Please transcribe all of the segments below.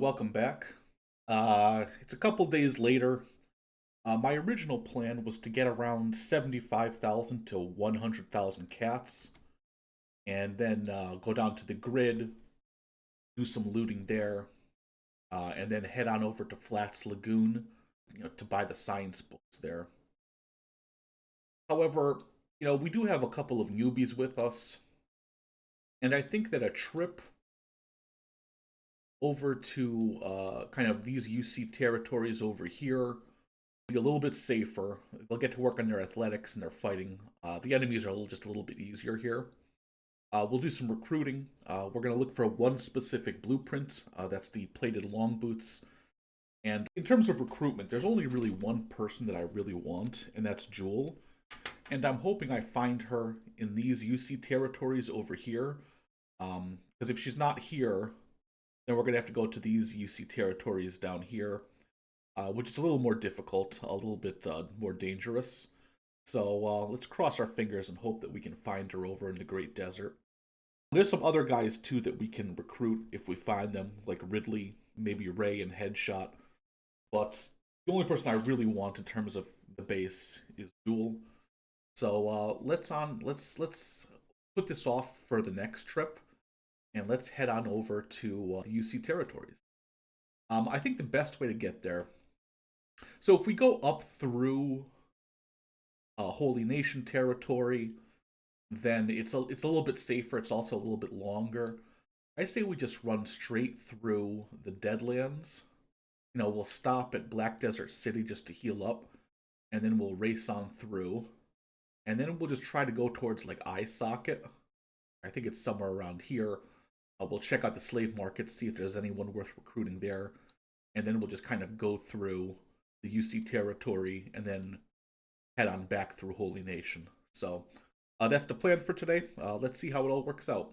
Welcome back. It's a couple days later. My original plan was to get around 75,000 to 100,000 cats and then go down to the grid, do some looting there, and then head on over to Flats Lagoon, to buy the science books there. However, we do have a couple of newbies with us, and I think that a trip over to kind of these UC territories over here be a little bit safer. They'll get to work on their athletics and their fighting. The enemies are just a little bit easier here. We'll do some recruiting. We're going to look for one specific blueprint. That's the plated long boots. And in terms of recruitment, there's only really one person that I really want, and that's Jewel. And I'm hoping I find her in these UC territories over here. Because if she's not here, then we're going to have to go to these UC territories down here, which is a little more difficult, a little bit more dangerous. So let's cross our fingers and hope that we can find her over in the Great Desert. There's some other guys too that we can recruit if we find them, like Ridley, maybe Ray and Headshot. But the only person I really want in terms of the base is Jewel. So let's put this off for the next trip, and let's head on over to the UC territories. I think the best way to get there. So if we go up through Holy Nation territory, then it's a little bit safer. It's also a little bit longer. I say we just run straight through the Deadlands. We'll stop at Black Desert City just to heal up, and then we'll race on through, and then we'll just try to go towards like Eyesocket. I think it's somewhere around here. We'll check out the slave market, see if there's anyone worth recruiting there, and then we'll just kind of go through the UC territory and then head on back through Holy Nation. So that's the plan for today. Let's see how it all works out.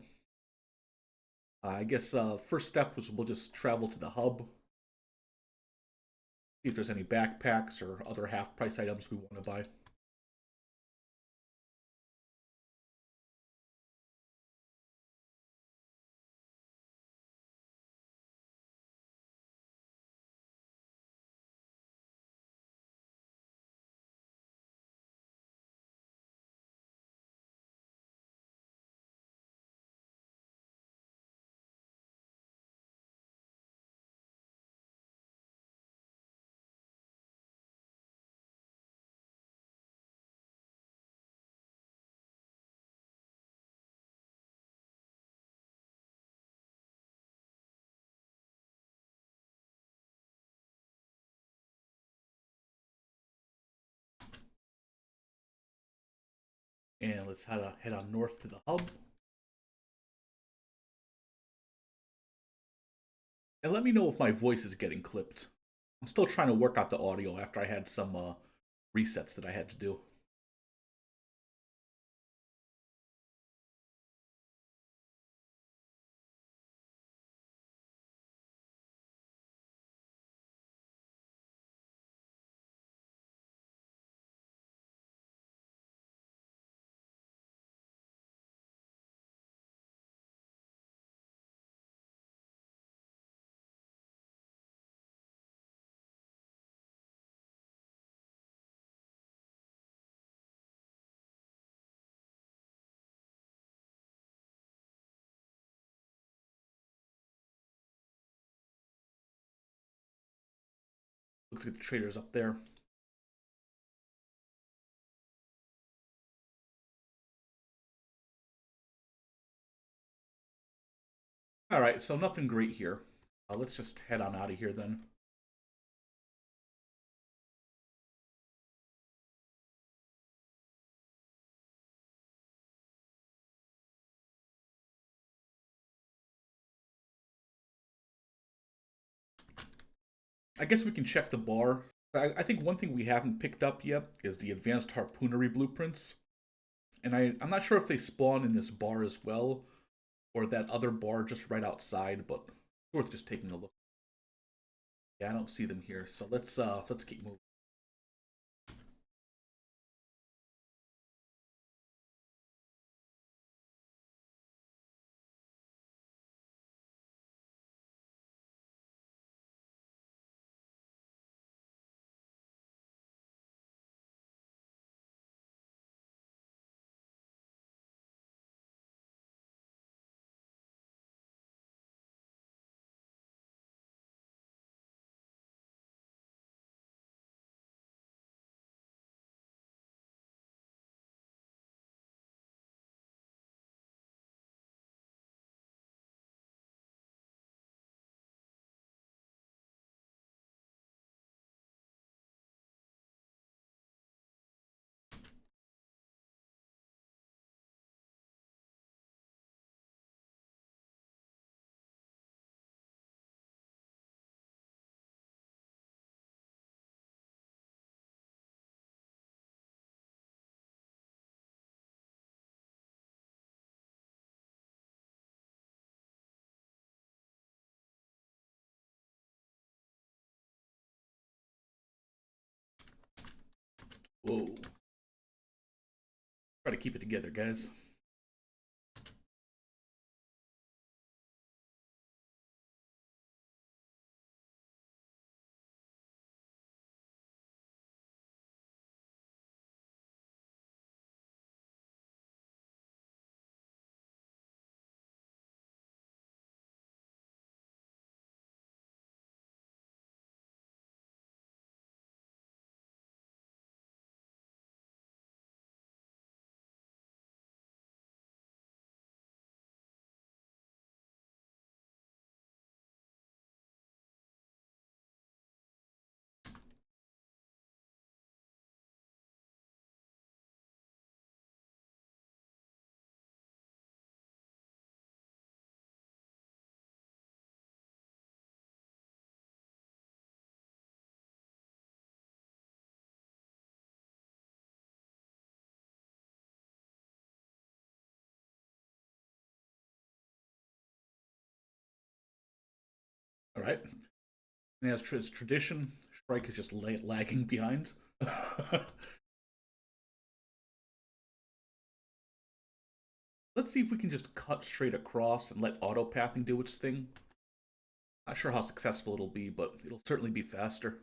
I guess first step was we'll just travel to the hub, see if there's any backpacks or other half price items we want to buy. And let's head on north to the hub. And let me know if my voice is getting clipped. I'm still trying to work out the audio after I had some resets that I had to do. Looks like the trader's up there. All right, so nothing great here. Let's just head on out of here then. I guess we can check the bar. I think one thing we haven't picked up yet is the advanced harpoonery blueprints. And I'm not sure if they spawn in this bar as well, or that other bar just right outside, but it's worth just taking a look. Yeah, I don't see them here, so let's keep moving. Whoa. Try to keep it together, guys. All right. And as tradition, Strike is just lagging behind. Let's see if we can just cut straight across and let auto pathing do its thing. Not sure how successful it'll be, but it'll certainly be faster.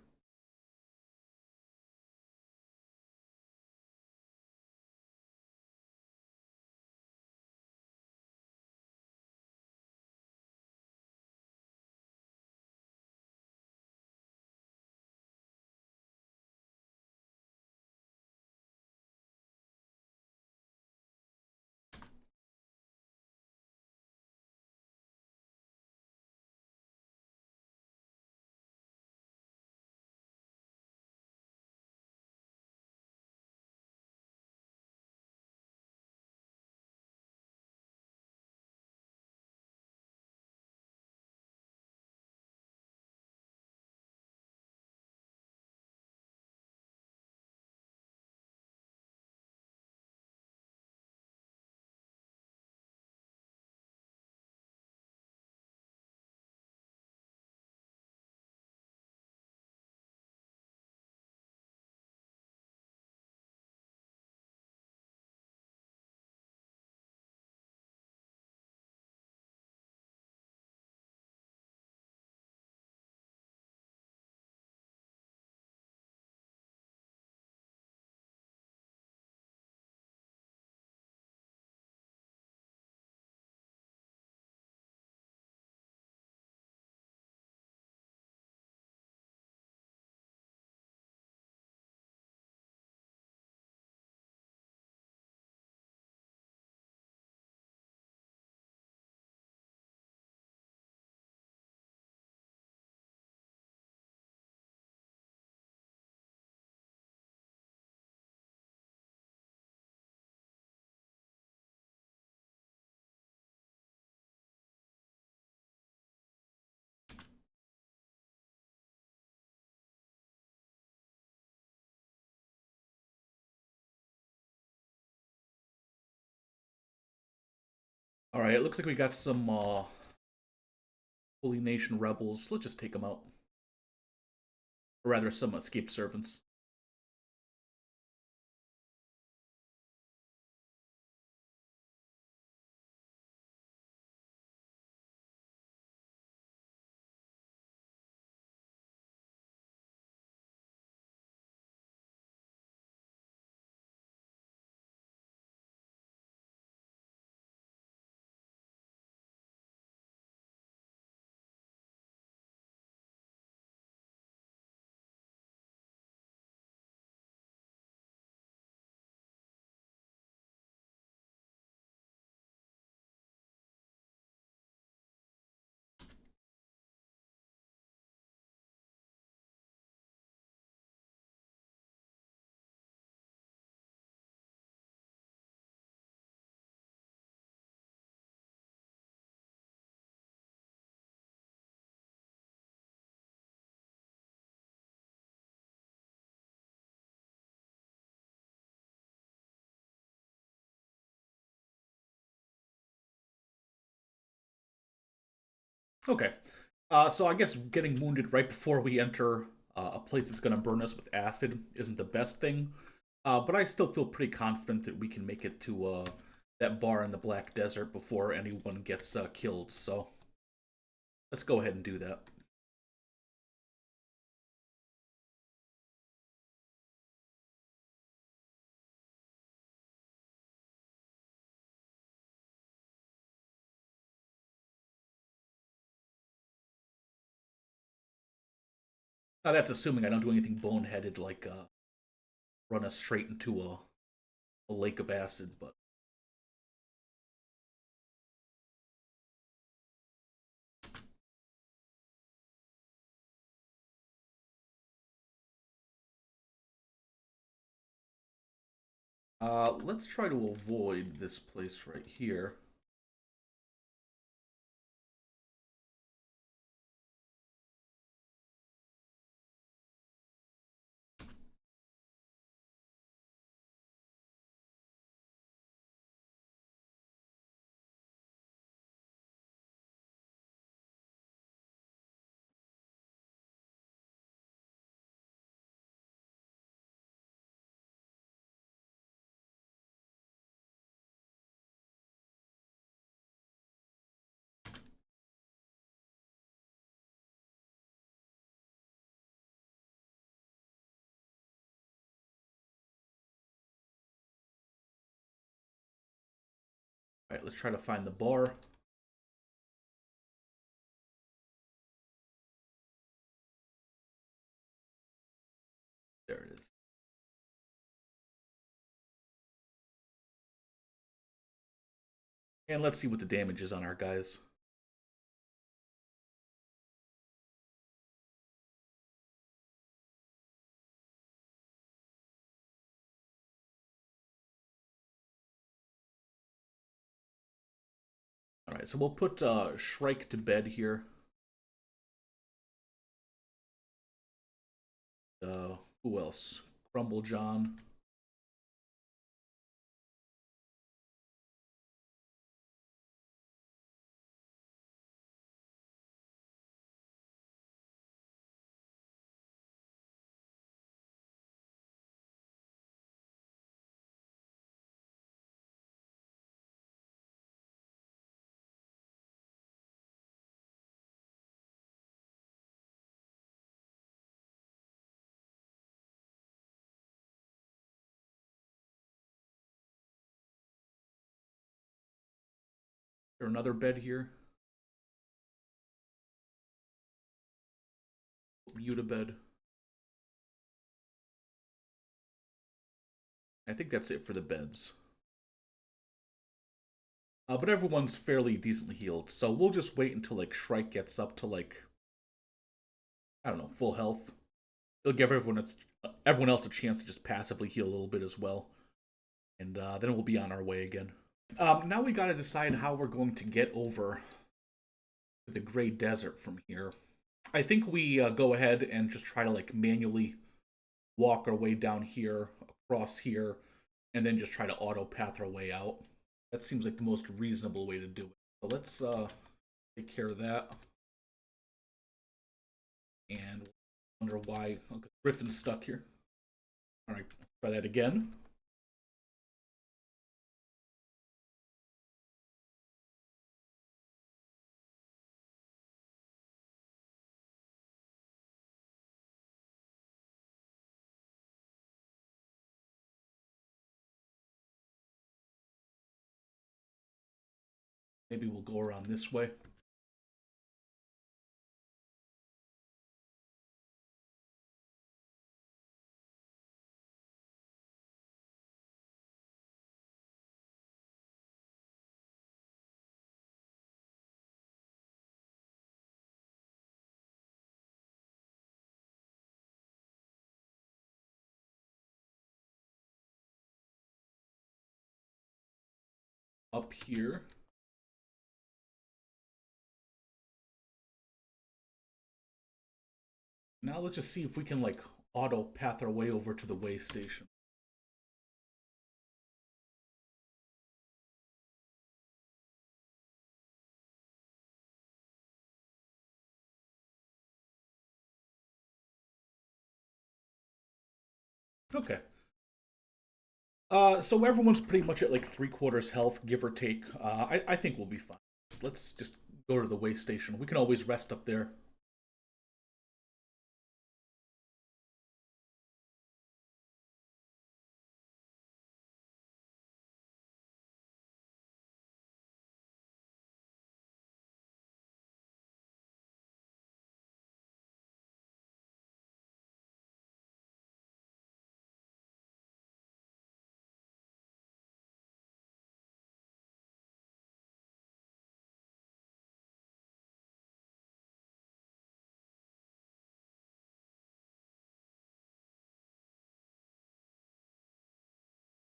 All right, it looks like we got some Holy Nation rebels. Let's just take them out. Or rather, some escaped servants. Okay. So I guess getting wounded right before we enter a place that's going to burn us with acid isn't the best thing. But I still feel pretty confident that we can make it to that bar in the Black Desert before anyone gets killed. So let's go ahead and do that. That's assuming I don't do anything boneheaded like run us straight into a lake of acid. But let's try to avoid this place right here. All right, let's try to find the bar. There it is. And let's see what the damage is on our guys. All right, so we'll put Shrike to bed here. Who else? Crumble John. Is there another bed here? You to bed. I think that's it for the beds. But everyone's fairly decently healed, so we'll just wait until like Shrike gets up to like I don't know, full health. It'll give everyone else a chance to just passively heal a little bit as well, and then we'll be on our way again. Now we got to decide how we're going to get over the Gray Desert from here. I think we go ahead and just try to like manually walk our way down here, across here, and then just try to auto path our way out. That seems like the most reasonable way to do it. So let's take care of that. And wonder why Griffin's stuck here. All right, try that again. Maybe we'll go around this way. Up here. Now let's just see if we can like auto path our way over to the way station. Okay. So everyone's pretty much at like 3/4 health, give or take. I think we'll be fine. Let's just go to the way station. We can always rest up there.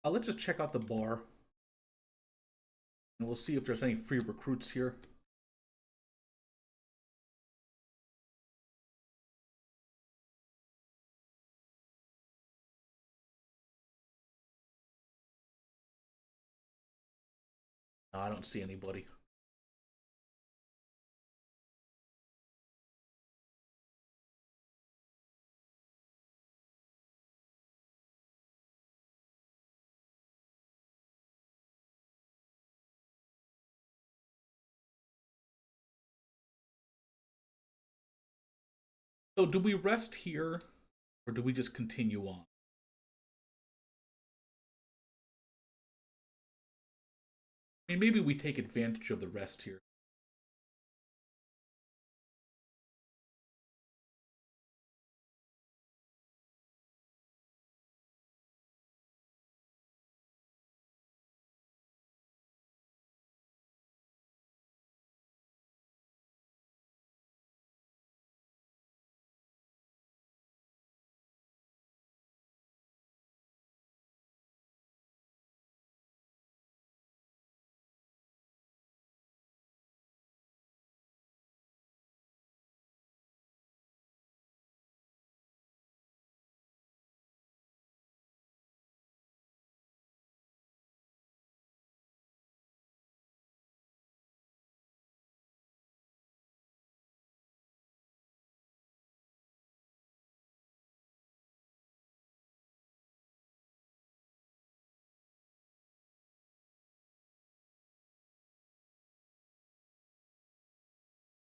Let's just check out the bar, and we'll see if there's any free recruits here. No, I don't see anybody. So do we rest here, or do we just continue on? I mean, maybe we take advantage of the rest here.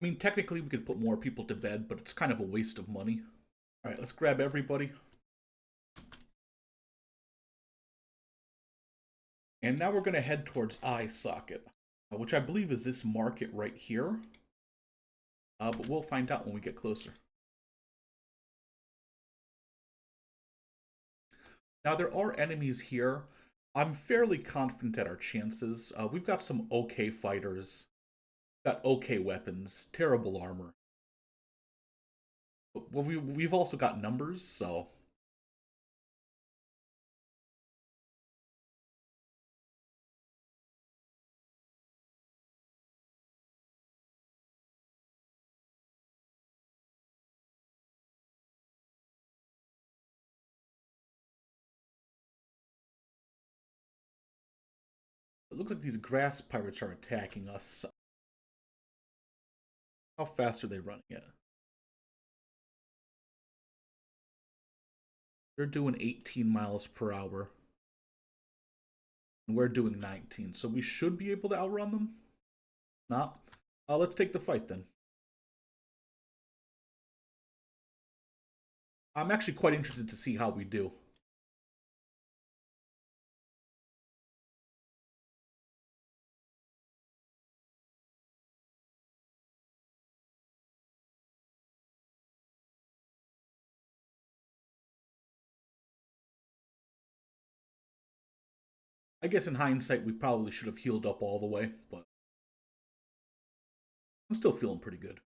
I mean, technically we could put more people to bed, but it's kind of a waste of money. All right, let's grab everybody. And now we're going to head towards Eyesocket, which I believe is this market right here. But we'll find out when we get closer. Now, there are enemies here. I'm fairly confident at our chances. We've got some okay fighters, got okay weapons, terrible armor. But we've also got numbers, so it looks like these grass pirates are attacking us. How fast are they running at? They're doing 18 miles per hour. And we're doing 19, so we should be able to outrun them. Not. Let's take the fight then. I'm actually quite interested to see how we do. I guess in hindsight, we probably should have healed up all the way, but I'm still feeling pretty good.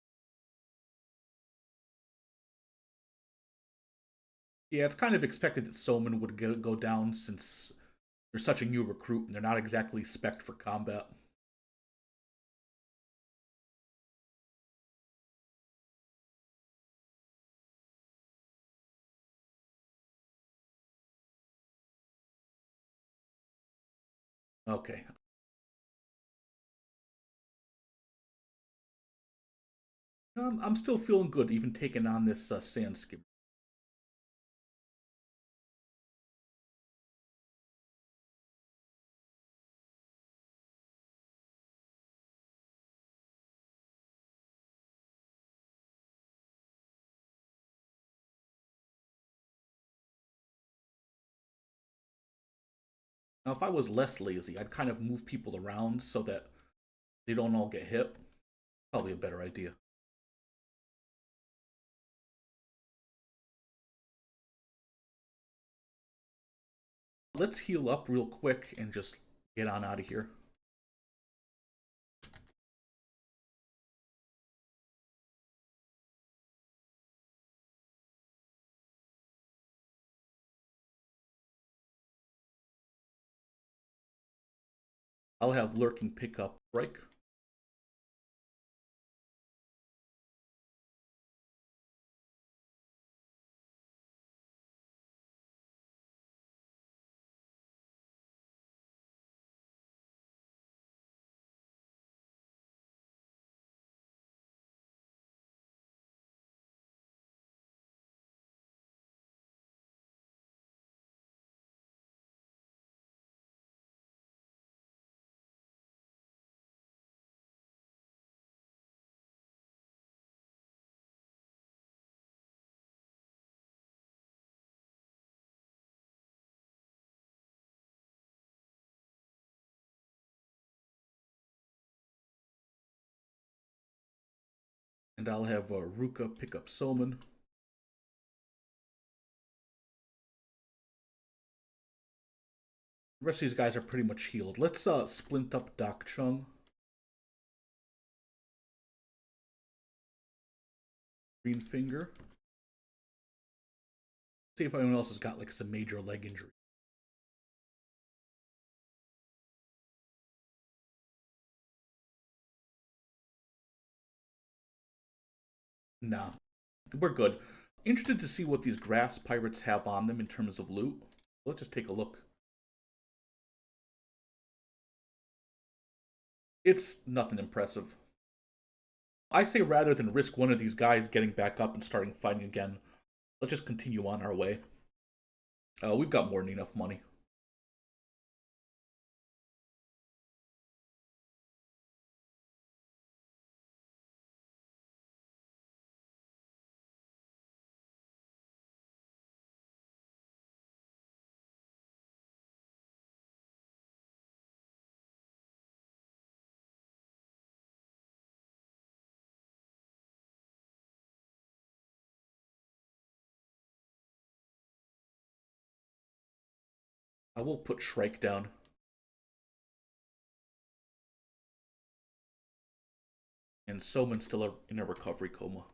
Yeah, it's kind of expected that Soman would go down since they're such a new recruit and they're not exactly spec'd for combat. Okay. I'm still feeling good, even taking on this sand skim. Now, if I was less lazy, I'd kind of move people around so that they don't all get hit. Probably a better idea. Let's heal up real quick and just get on out of here. I'll have lurking pickup break. And I'll have Ruka pick up Soman. The rest of these guys are pretty much healed. Let's splint up Doc Chung. Green Finger. See if anyone else has got like some major leg injury. Nah, we're good. Interested to see what these grass pirates have on them in terms of loot. Let's just take a look. It's nothing impressive. I say rather than risk one of these guys getting back up and starting fighting again, let's just continue on our way. We've got more than enough money. I will put Shrike down. And Soman's still in a recovery coma.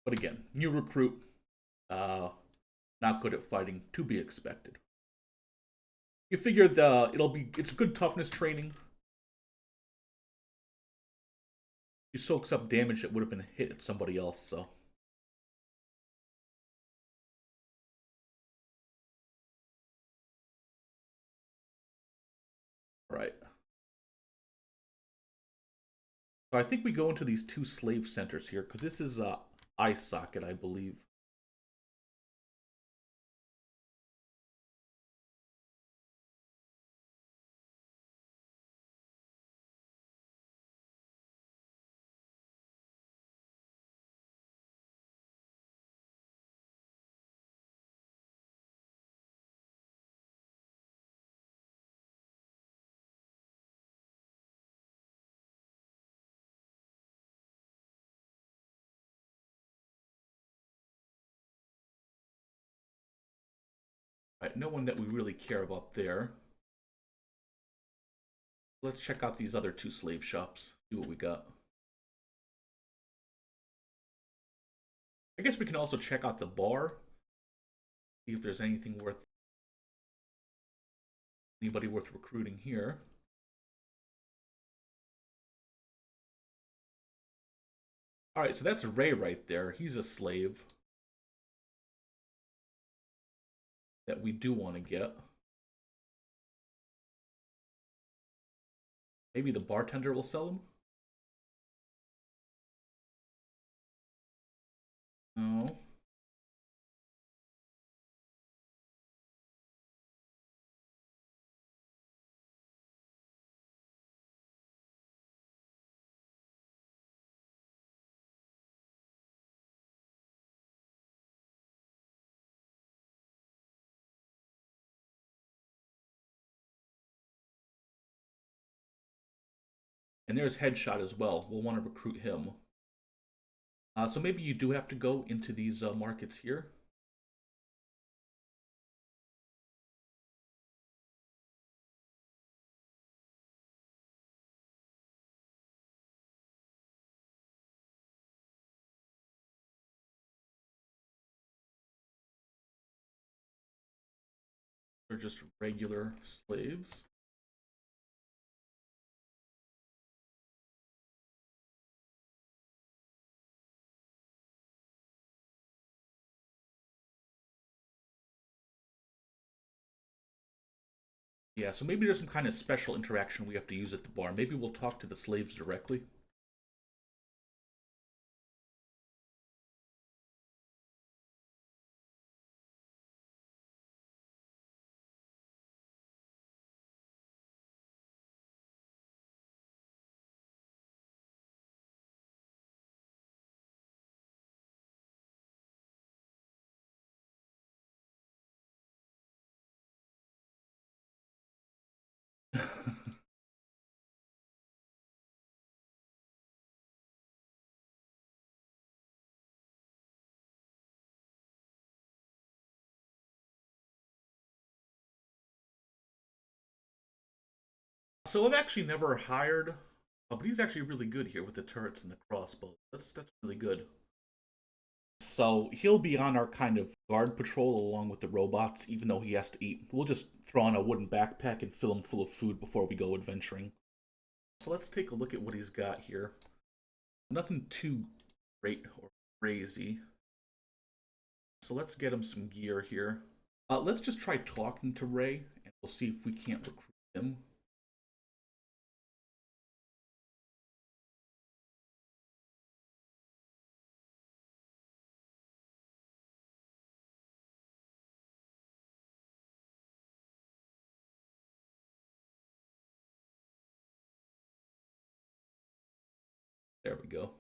But again, new recruit, not good at fighting, to be expected. You figure it's good toughness training. He soaks up damage that would have been hit at somebody else, so. Right. So I think we go into these two slave centers here, because this is Eyesocket, I believe. Right, no one that we really care about there. Let's check out these other two slave shops, see what we got. I guess we can also check out the bar, see if there's anybody worth recruiting here. Alright, so that's Ray right there. He's a slave that we do want to get. Maybe the bartender will sell him? No. And there's Headshot as well. We'll want to recruit him. So maybe you do have to go into these markets here. They're just regular slaves. Yeah, so maybe there's some kind of special interaction we have to use at the bar. Maybe we'll talk to the slaves directly. So I've actually never hired, but he's actually really good here with the turrets and the crossbows. That's really good. So he'll be on our kind of guard patrol along with the robots, even though he has to eat. We'll just throw on a wooden backpack and fill him full of food before we go adventuring. So let's take a look at what he's got here. Nothing too great or crazy. So let's get him some gear here. Let's just try talking to Ray, and we'll see if we can't recruit him. There we go.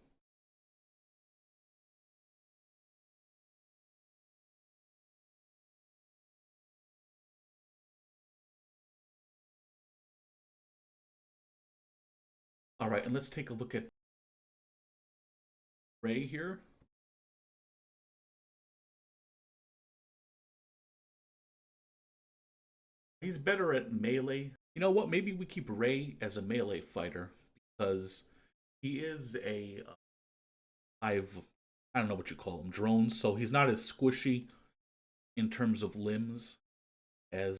All right, and let's take a look at Ray here. He's better at melee. You know what? Maybe we keep Ray as a melee fighter because he is a hive. I don't know what you call them, drones. So he's not as squishy in terms of limbs as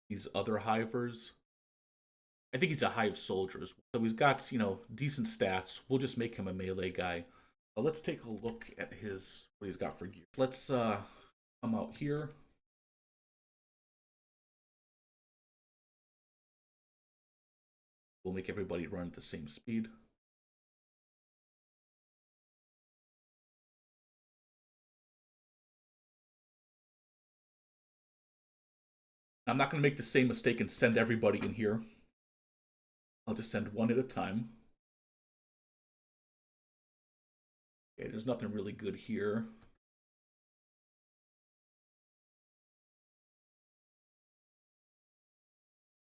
these other hivers. I think he's a hive soldier, so he's got decent stats. We'll just make him a melee guy. Let's take a look at his what he's got for gear. Let's come out here. We'll make everybody run at the same speed. I'm not going to make the same mistake and send everybody in here. I'll just send one at a time. Okay, there's nothing really good here.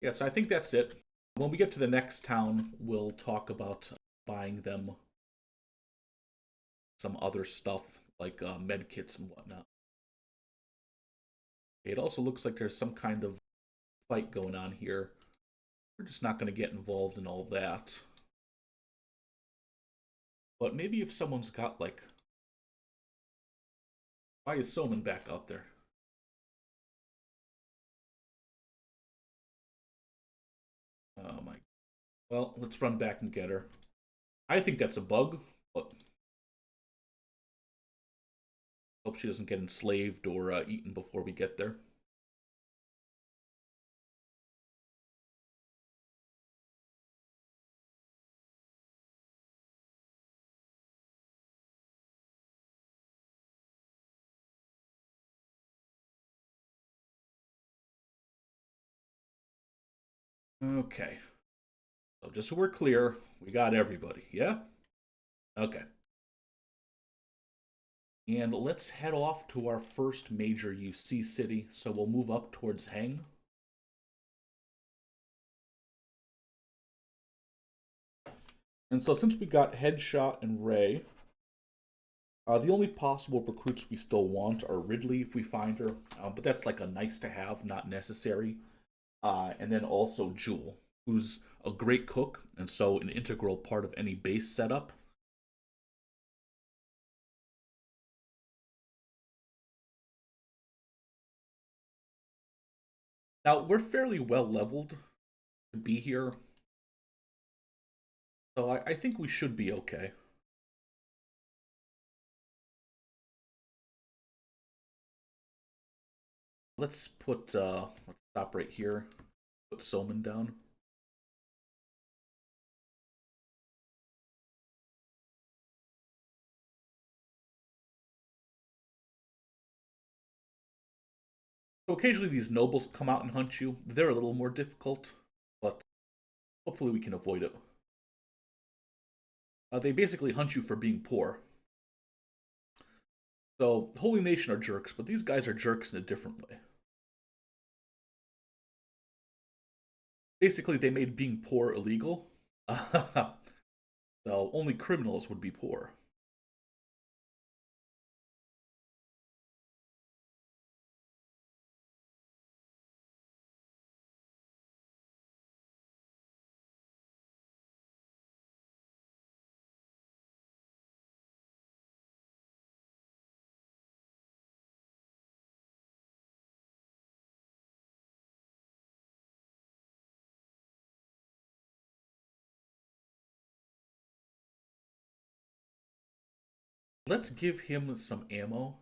Yeah, so I think that's it. When we get to the next town, we'll talk about buying them some other stuff like med kits and whatnot. It also looks like there's some kind of fight going on here. We're just not going to get involved in all that. But maybe if someone's got like... Why is Soman back out there? Oh my... Well, let's run back and get her. I think that's a bug, but... Hope she doesn't get enslaved or eaten before we get there. Okay. So just so we're clear, we got everybody, yeah? Okay. And let's head off to our first major UC city. So we'll move up towards Heng. And so since we got Headshot and Ray, the only possible recruits we still want are Ridley if we find her, but that's like a nice to have, not necessary. And then also Jewel, who's a great cook and so an integral part of any base setup. Now we're fairly well leveled to be here, so I think we should be okay. Let's stop right here. Put Soman down. So occasionally these nobles come out and hunt you. They're a little more difficult, but hopefully we can avoid it. They basically hunt you for being poor. So Holy Nation are jerks, but these guys are jerks in a different way. Basically, they made being poor illegal. So only criminals would be poor. Let's give him some ammo.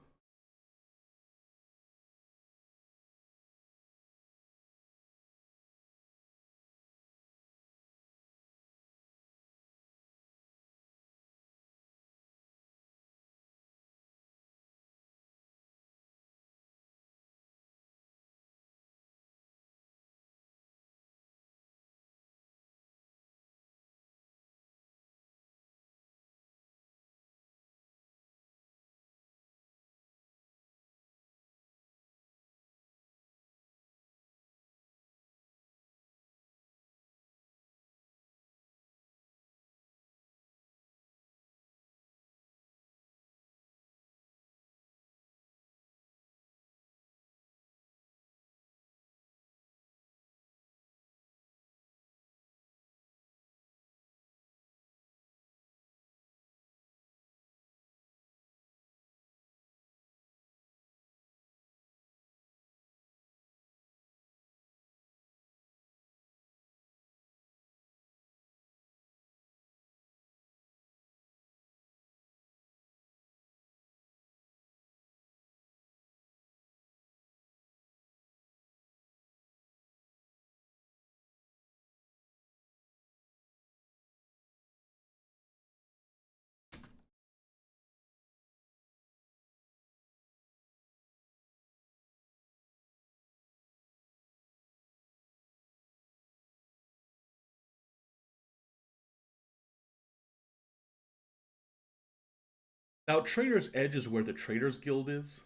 Now, Trader's Edge is where the Traders Guild is.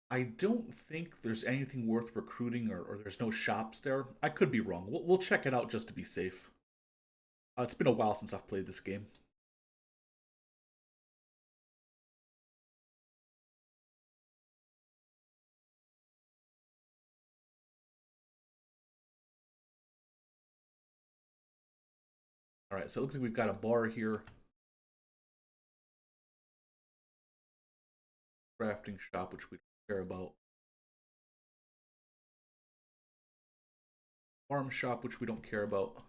I don't think there's anything worth recruiting, or there's no shops there. I could be wrong. We'll check it out just to be safe. It's been a while since I've played this game. All right, so it looks like we've got a bar here. Crafting shop, which we don't care about. Farm shop, which we don't care about.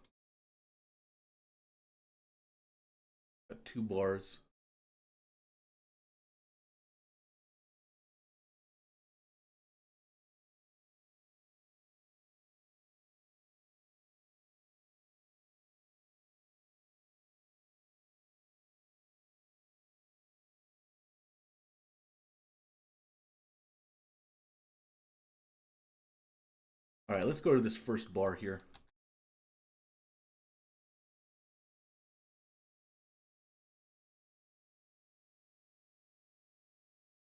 Got two bars. All right, let's go to this first bar here.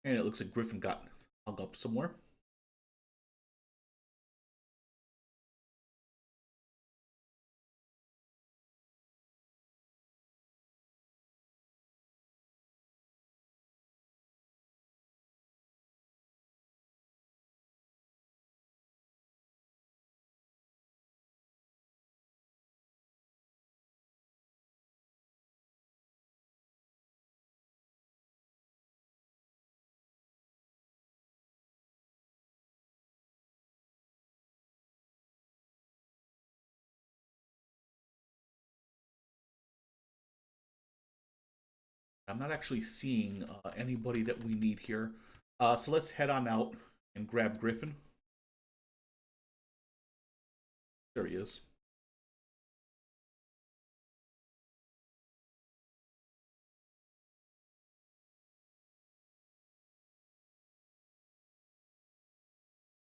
And it looks like Griffin got hung up somewhere. I'm not actually seeing anybody that we need here. So let's head on out and grab Griffin. There he is.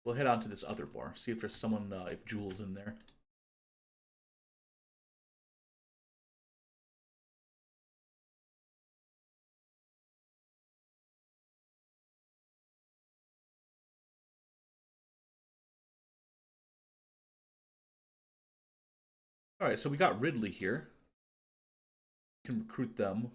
We'll head on to this other bar, see if there's someone, if Jules in there. All right, so we got Ridley here. We can recruit them.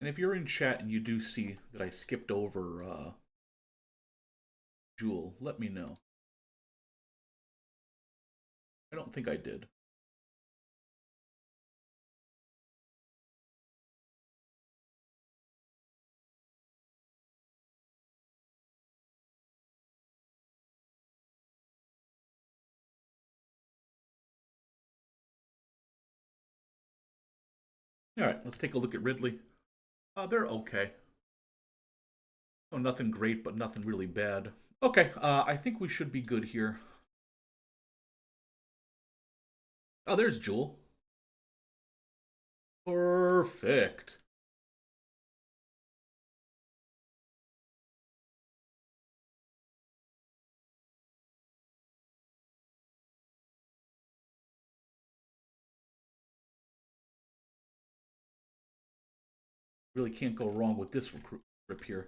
And if you're in chat and you do see that I skipped over Jewel, let me know. I don't think I did. All right, let's take a look at Ridley. They're okay. Oh, nothing great, but nothing really bad. Okay, I think we should be good here. Oh, there's Jewel. Perfect. Really can't go wrong with this recruit trip here.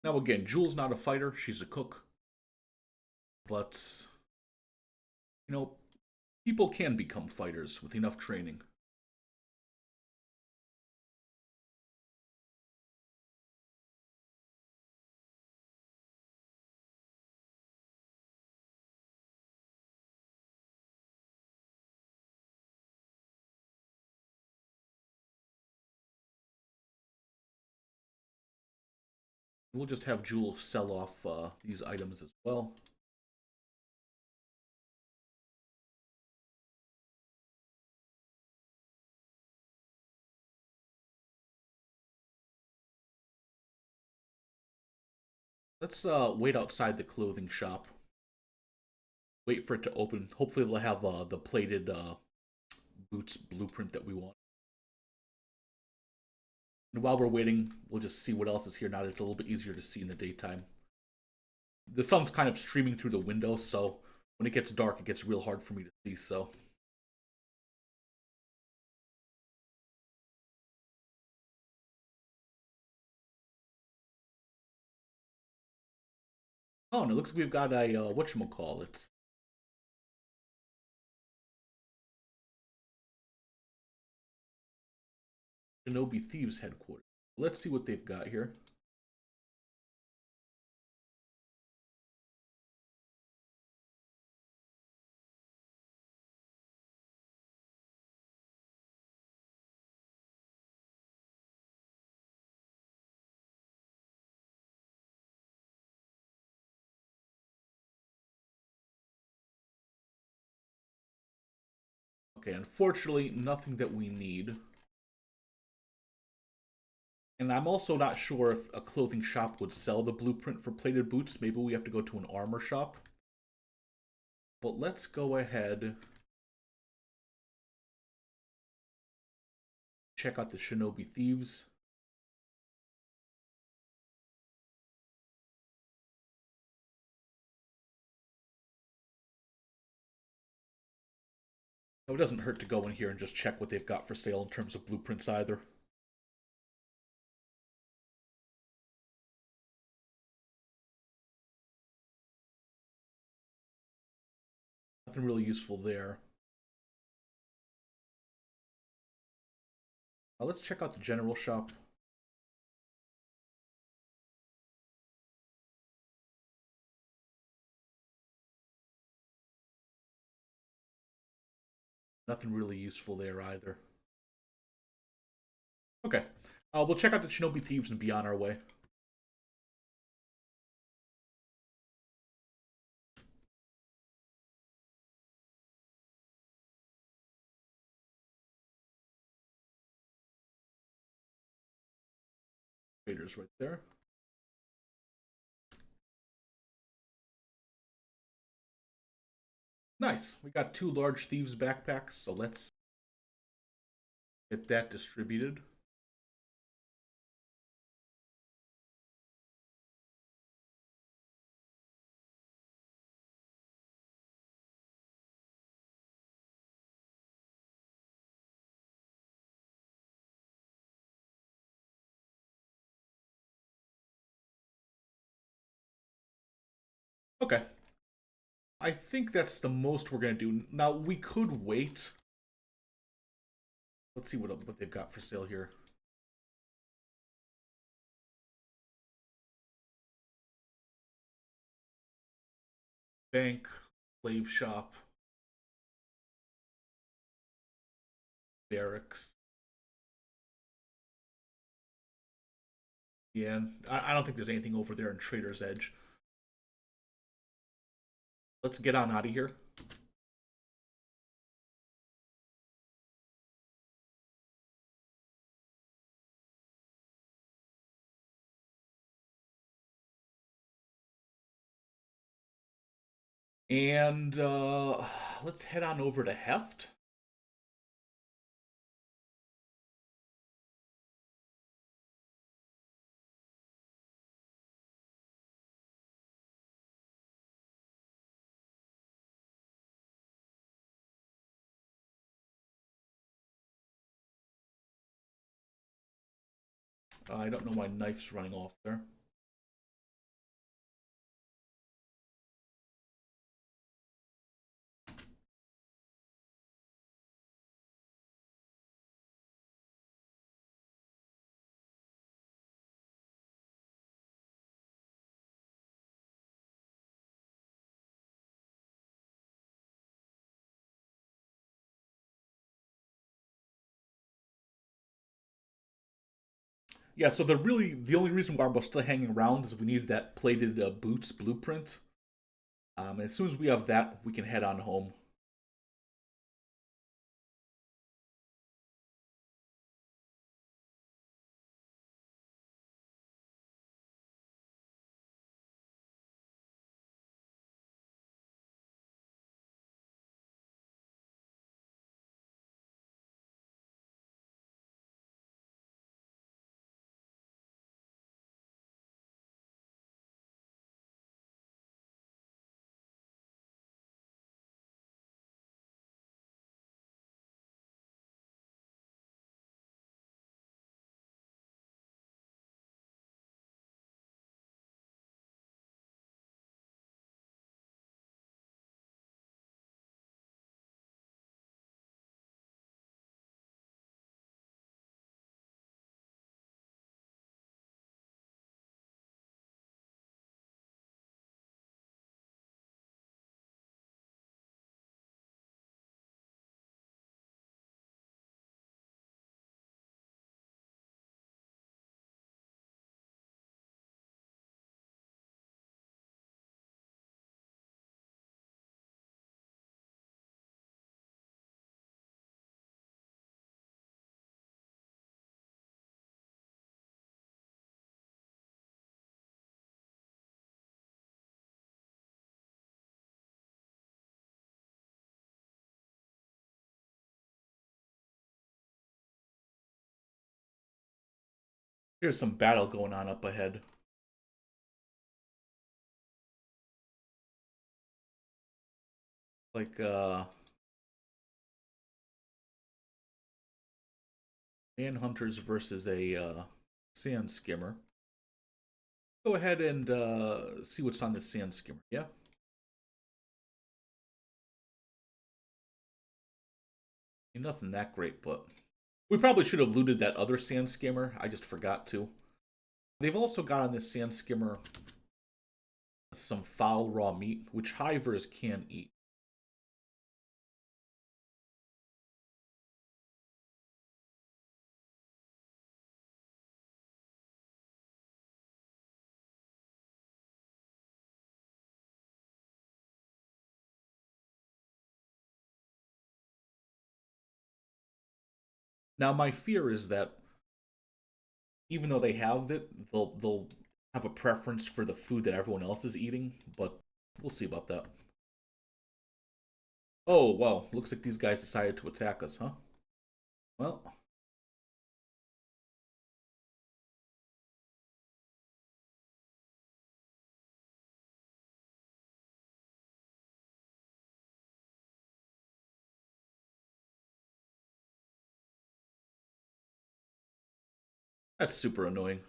Now again, Jewel's not a fighter, she's a cook. But, you know, people can become fighters with enough training. We'll just have Jewel sell off these items as well. Let's wait outside the clothing shop. Wait for it to open. Hopefully they'll have the plated boots blueprint that we want. And while we're waiting, we'll just see what else is here now that it's a little bit easier to see in the daytime. The sun's kind of streaming through the window, so when it gets dark, it gets real hard for me to see, so. Oh, and it looks like we've got a, whatchamacallit. Shinobi Thieves headquarters. Let's see what they've got here. Okay, unfortunately, nothing that we need. And I'm also not sure if a clothing shop would sell the blueprint for plated boots. Maybe we have to go to an armor shop. But let's go ahead. Check out the Shinobi Thieves. No, it doesn't hurt to go in here and just check what they've got for sale in terms of blueprints either. Nothing really useful there. Let's check out the general shop. Nothing really useful there either. Okay. We'll check out the Shinobi Thieves and be on our way. Traders right there. Nice. We got 2 large thieves backpacks, so let's get that distributed. Okay. I think that's the most we're going to do. Now, we could wait. Let's see what they've got for sale here. Bank, slave shop, barracks. Yeah, I don't think there's anything over there in Trader's Edge. Let's get on out of here. And let's head on over to Heft. I don't know why knife's running off there. Yeah, so the only reason why we're still hanging around is we need that plated boots blueprint. And as soon as we have that, we can head on home. Here's some battle going on up ahead. Like, Manhunters versus a sand skimmer. Go ahead and see what's on the sand skimmer, yeah? Nothing that great, but we probably should have looted that other sand skimmer. I just forgot to. They've also got on this sand skimmer some foul raw meat, which hivers can eat. Now, my fear is that even though they have it, they'll have a preference for the food that everyone else is eating, but we'll see about that. Oh, well, looks like these guys decided to attack us, huh? Well, that's super annoying.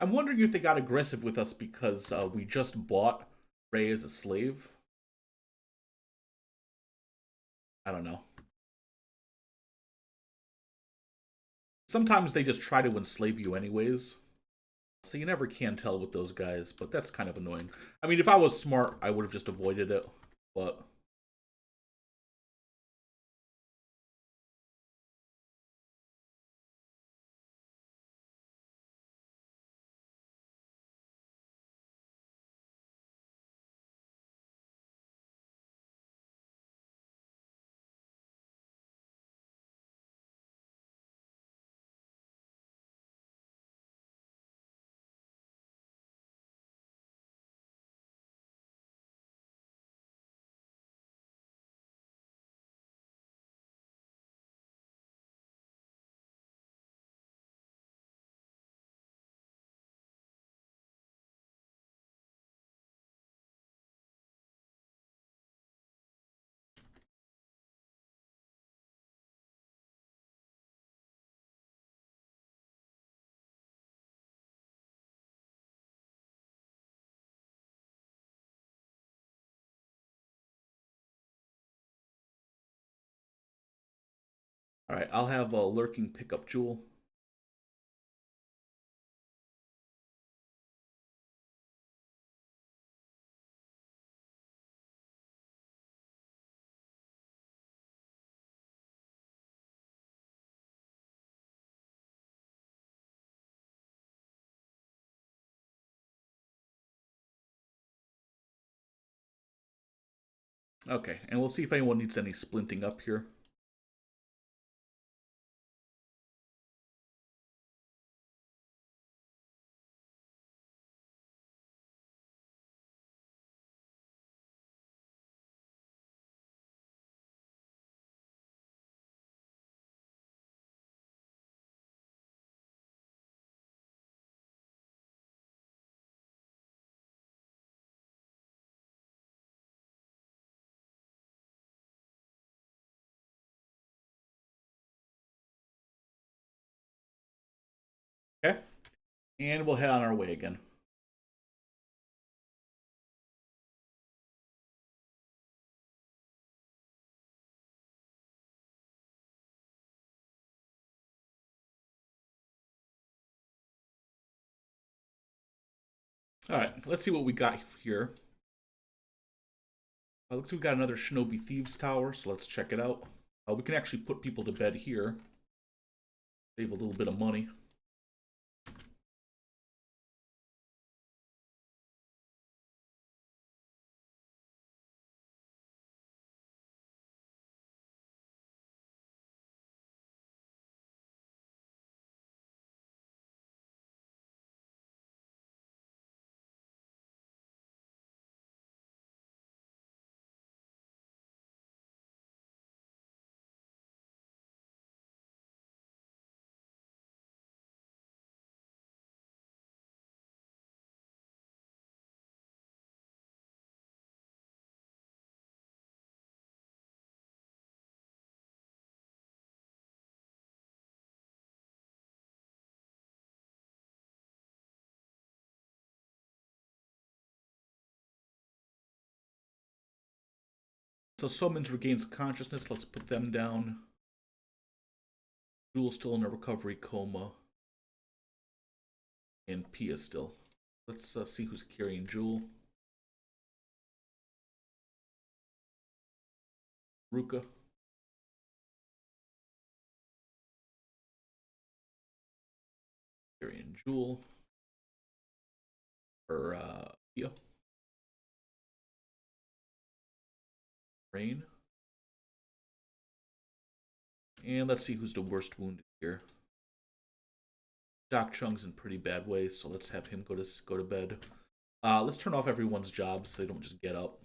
I'm wondering if they got aggressive with us because we just bought Ray as a slave. I don't know. Sometimes they just try to enslave you anyways. So you never can tell with those guys, but that's kind of annoying. I mean, if I was smart, I would have just avoided it, but... Alright, I'll have a lurking pickup jewel. Okay, and we'll see if anyone needs any splinting up here. Okay, and we'll head on our way again. Alright, let's see what we got here. Looks like we got another Shinobi Thieves Tower, so let's check it out. We can actually put people to bed here. Save a little bit of money. So Somans regains consciousness. Let's put them down. Jewel's still in a recovery coma. And Pia still. Let's see who's carrying Jewel. Ruka. Carrying Jewel. Or Pia. Rain. And let's see who's the worst wounded here. Doc Chung's in pretty bad way, so let's have him go to bed. Let's turn off everyone's jobs so they don't just get up.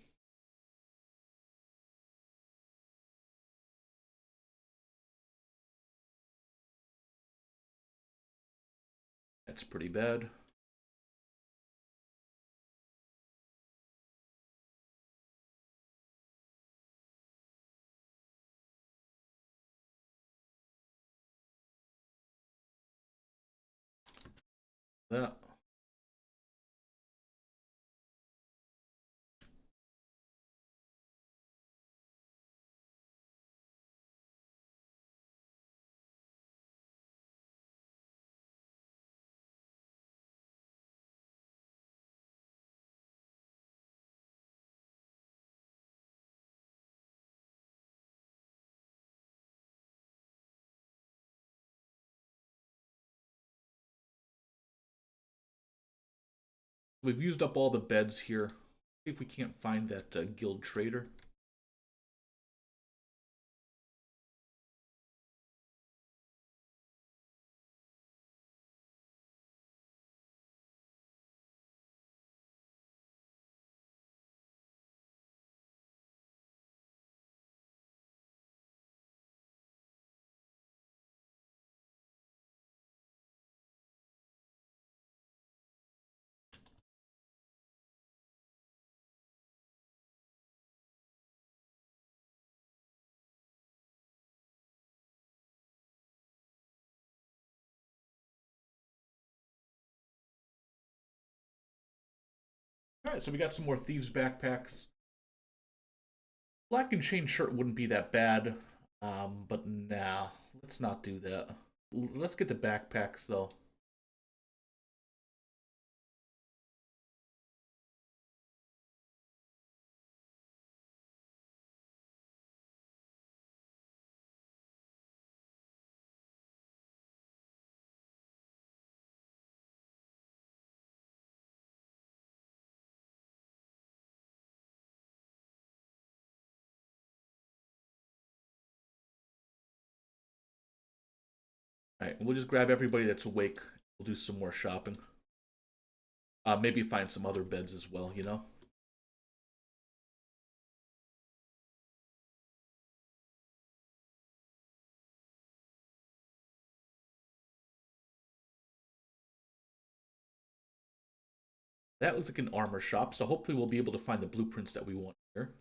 That's pretty bad. That. We've used up all the beds here. See if we can't find that guild trader. Alright, so we got some more thieves' backpacks. Black and chain shirt wouldn't be that bad, but nah, let's not do that. Let's get the backpacks though. Alright, we'll just grab everybody that's awake. We'll do some more shopping. Maybe find some other beds as well, you know? That looks like an armor shop, so hopefully we'll be able to find the blueprints that we want here.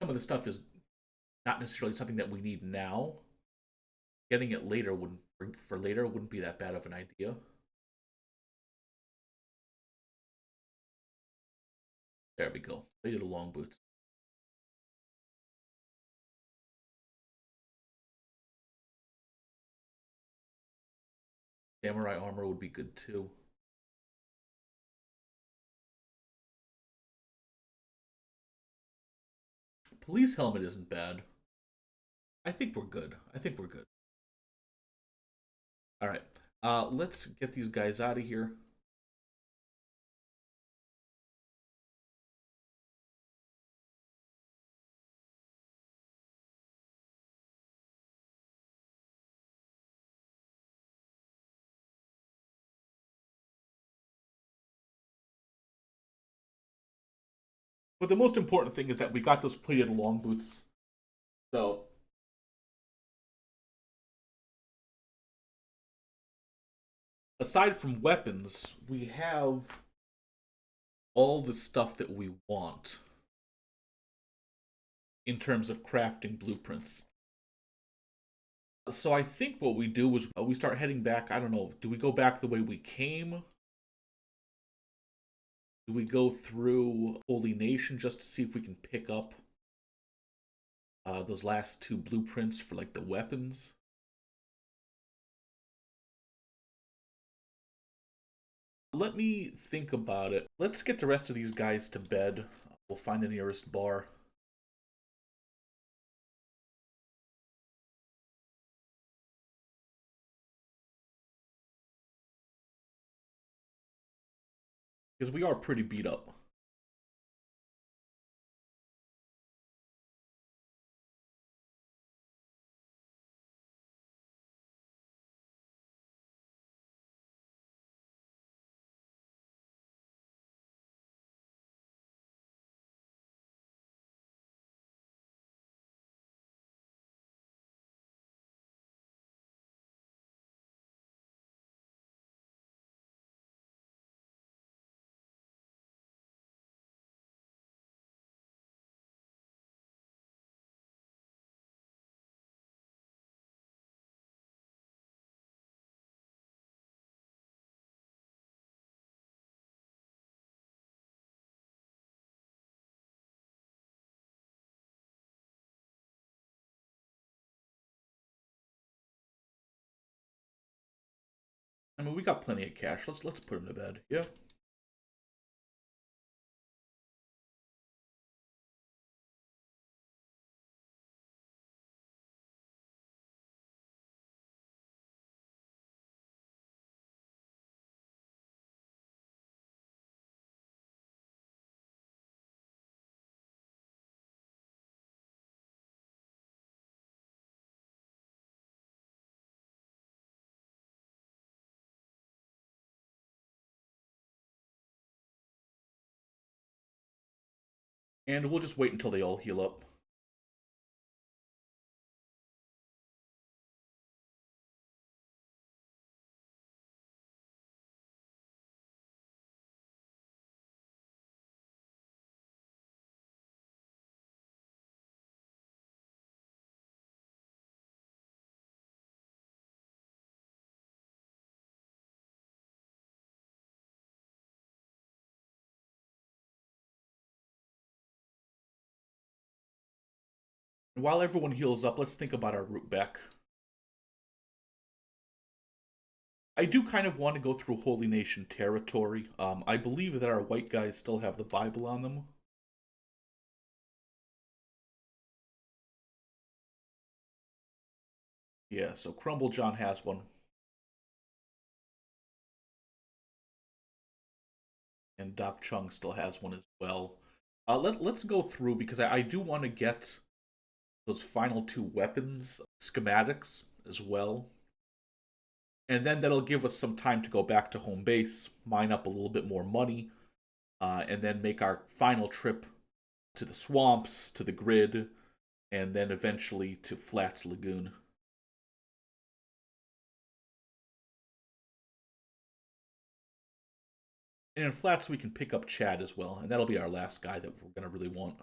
Some of the stuff is not necessarily something that we need now. Getting it later wouldn't for later wouldn't be that bad of an idea. There we go. They did a long boots. Samurai armor would be good too. Police helmet isn't bad. I think we're good. I think we're good. All right. Let's get these guys out of here. But the most important thing is that we got those plated long boots. So aside from weapons, we have all the stuff that we want in terms of crafting blueprints. So I think what we do is we start heading back. I don't know. Do we go back the way we came? Do we go through Holy Nation just to see if we can pick up those last two blueprints for like the weapons? Let me think about it. Let's get the rest of these guys to bed. We'll find the nearest bar. Because we are pretty beat up. I mean, we got plenty of cash. Let's put him to bed. Yeah. And we'll just wait until they all heal up. And while everyone heals up, let's think about our route back. I do kind of want to go through Holy Nation territory. I believe that our white guys still have the Bible on them. Yeah, so Crumble John has one. And Doc Chung still has one as well. Let's go through because I do want to get those final two weapons schematics as well. And then that'll give us some time to go back to home base, mine up a little bit more money, and then make our final trip to the swamps, to the grid, and then eventually to Flats Lagoon. And in Flats, we can pick up Chad as well, and that'll be our last guy that we're going to really want.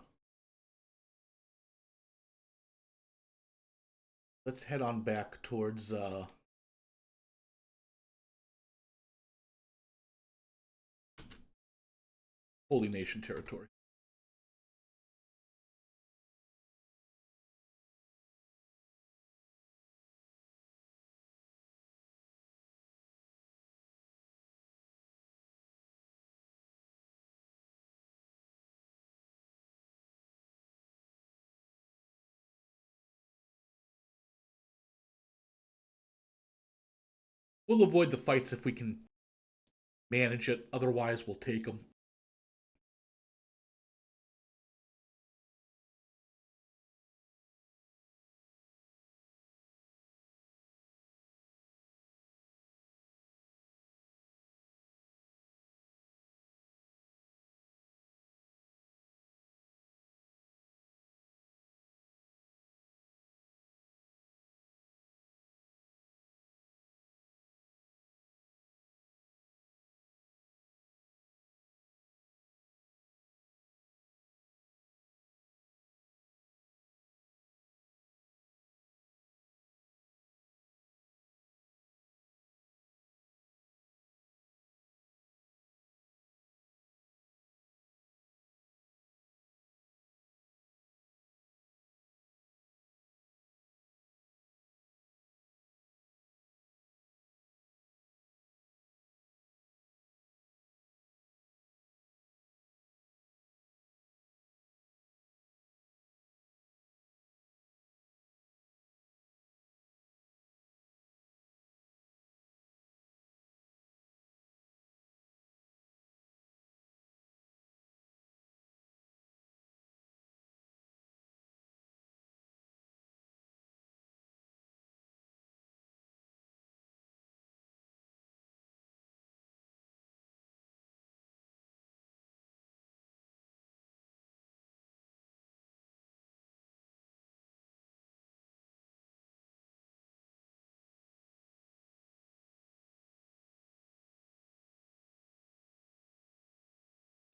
Let's head on back towards Holy Nation territory. We'll avoid the fights if we can manage it, otherwise, we'll take them.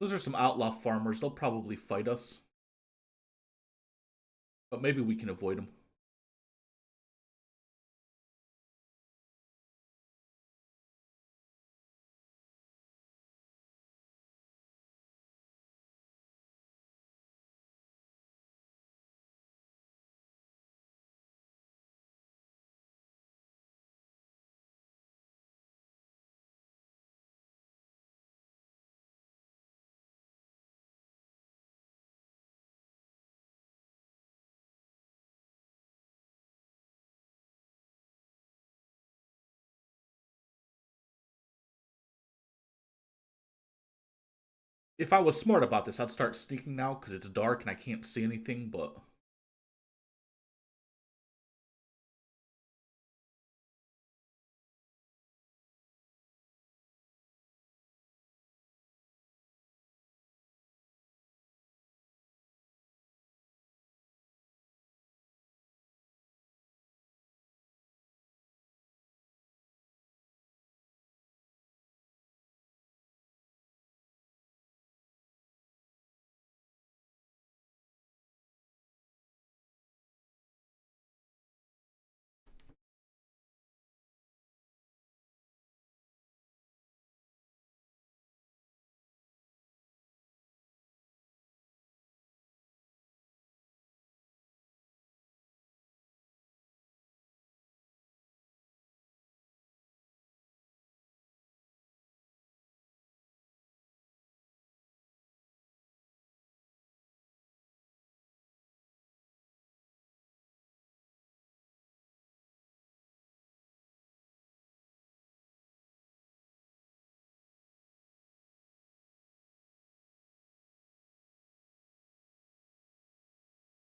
Those are some outlaw farmers. They'll probably fight us, but maybe we can avoid them. If I was smart about this, I'd start sneaking now because it's dark and I can't see anything, but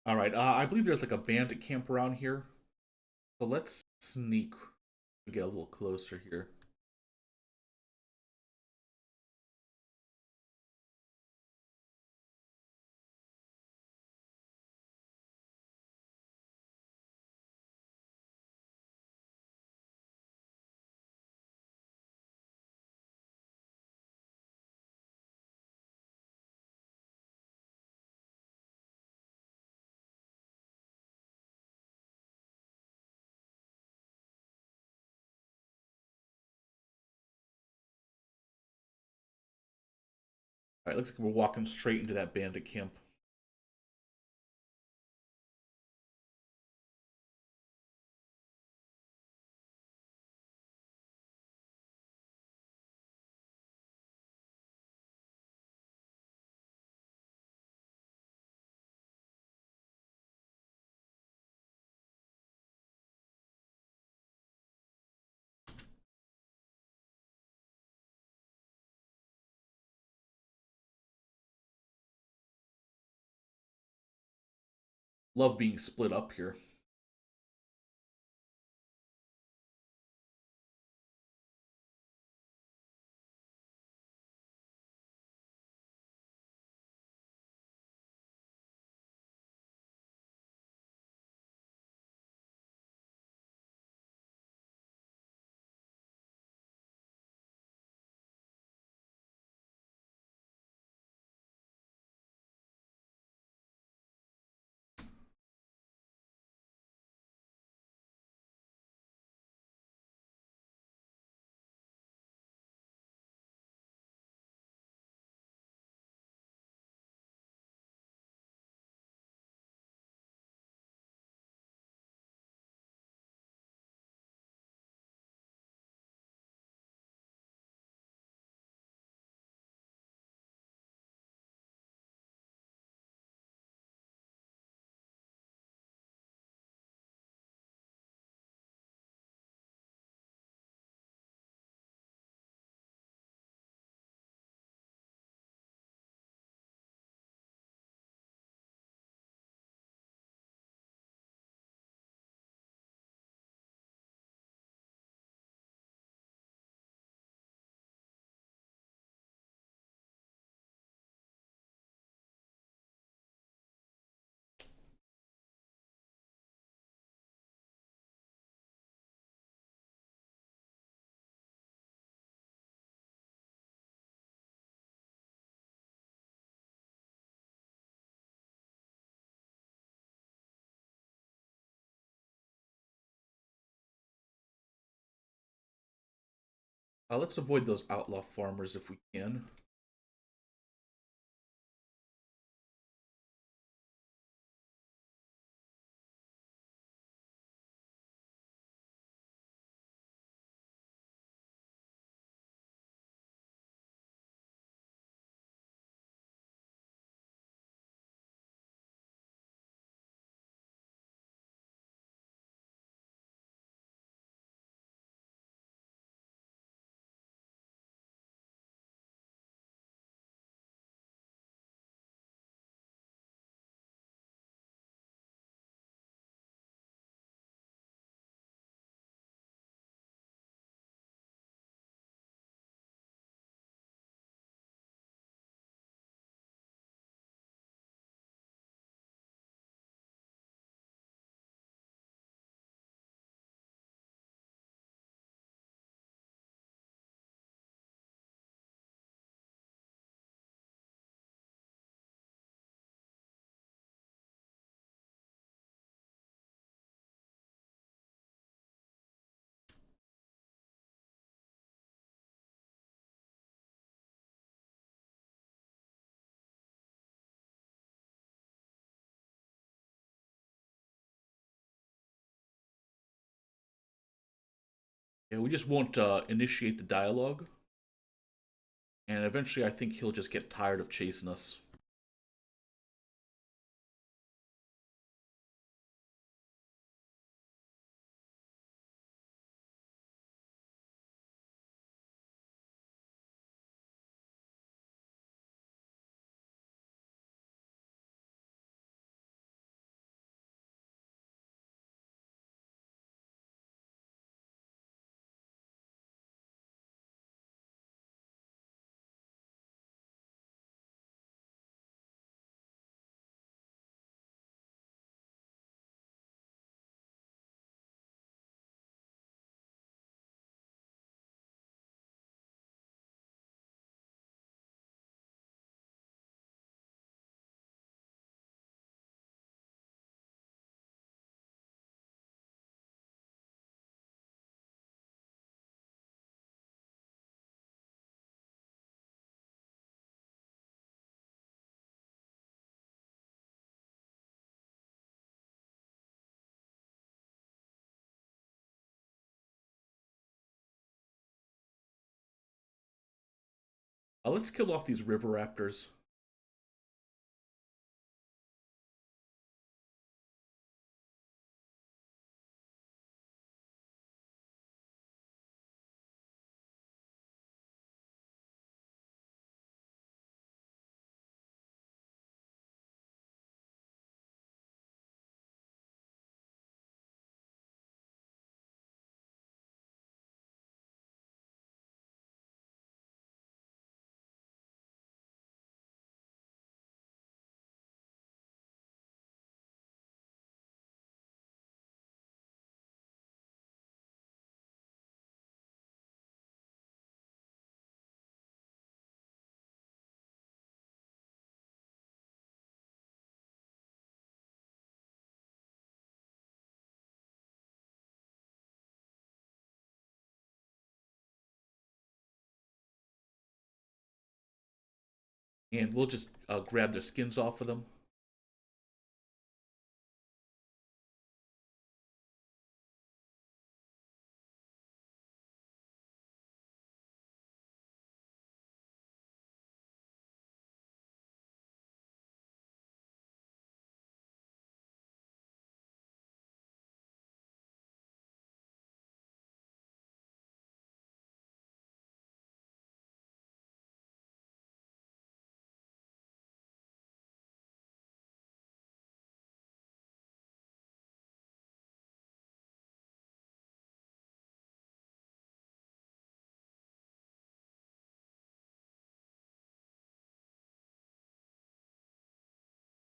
all right. I believe there's like a bandit camp around here, so let's sneak. We get a little closer here. All right, looks like we're walking straight into that bandit camp. Love being split up here. Let's avoid those outlaw farmers if we can. Yeah, we just won't initiate the dialogue, and eventually I think he'll just get tired of chasing us. Let's kill off these river raptors. And we'll just grab their skins off of them.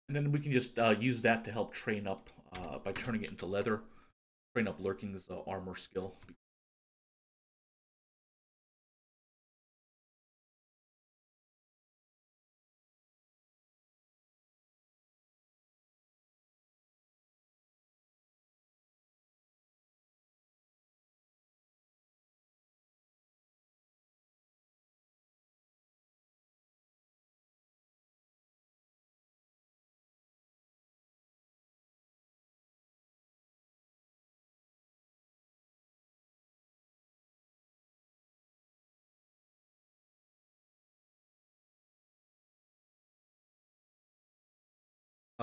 And then we can just use that to help train up by turning it into leather. Train up Lurking's armor skill.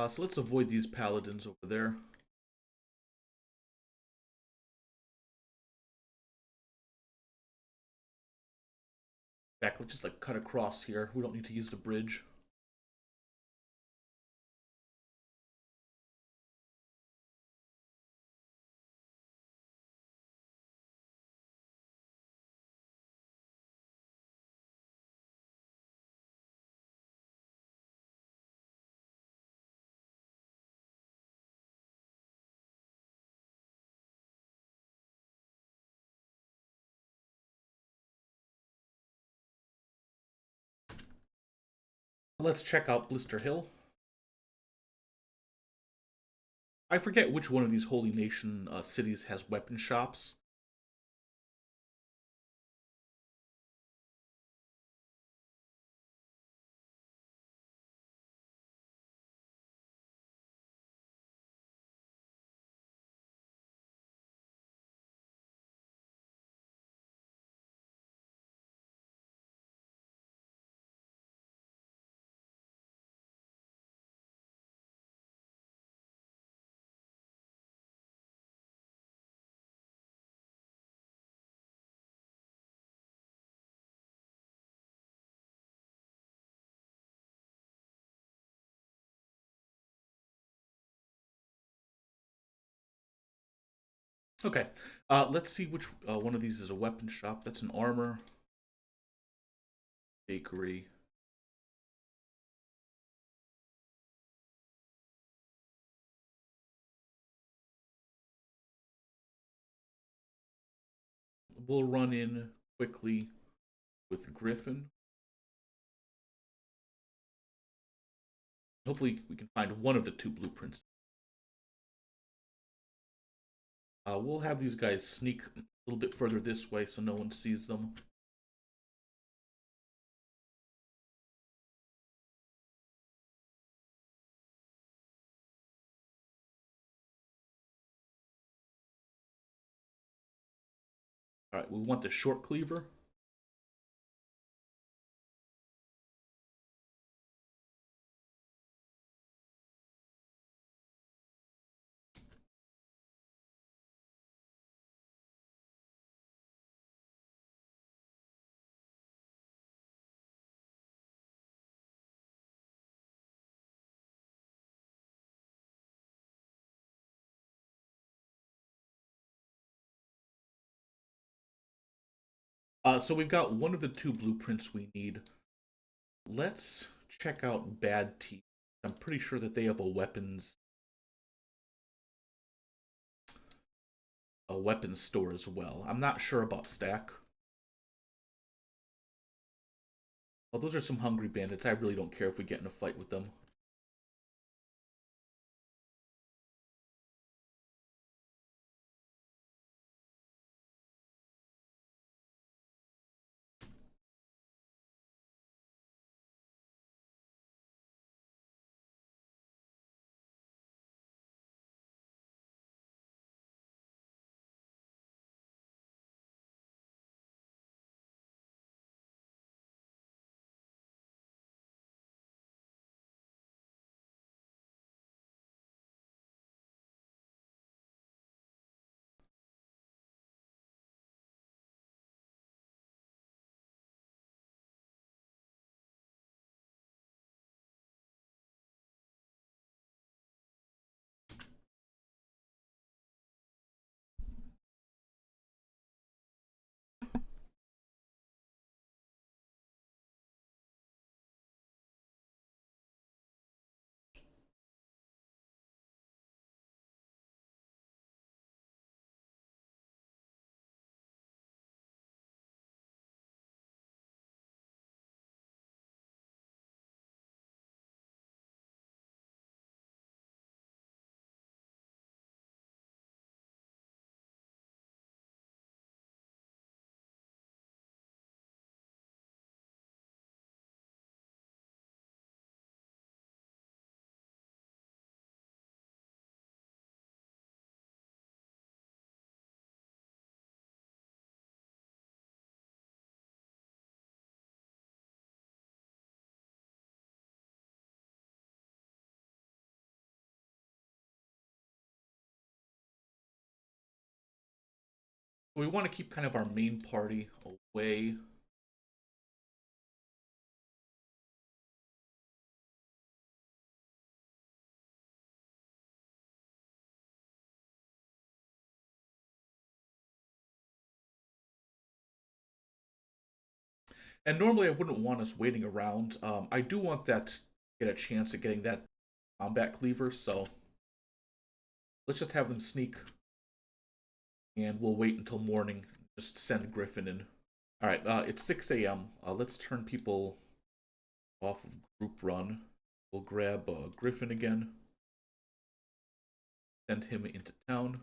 So let's avoid these paladins over there. In fact, let's just like cut across here. We don't need to use the bridge. Let's check out Blister Hill. I forget which one of these Holy Nation cities has weapon shops. Okay, let's see which one of these is a weapon shop. That's an armor bakery. We'll run in quickly with Griffin. Hopefully we can find one of the two blueprints. We'll have these guys sneak a little bit further this way so no one sees them. Alright, we want the short cleaver. So we've got one of the two blueprints we need. Let's check out Bad Teeth. I'm pretty sure that they have a weapons store as well. I'm not sure about Stack. Well, those are some hungry bandits. I really don't care if we get in a fight with them. So we want to keep kind of our main party away. And normally I wouldn't want us waiting around. I do want that to get a chance at getting that combat cleaver, so let's just have them sneak, and we'll wait until morning. Just send Griffin in. All right, it's 6 a.m. Let's turn people off of group run. We'll grab Griffin again, send him into town.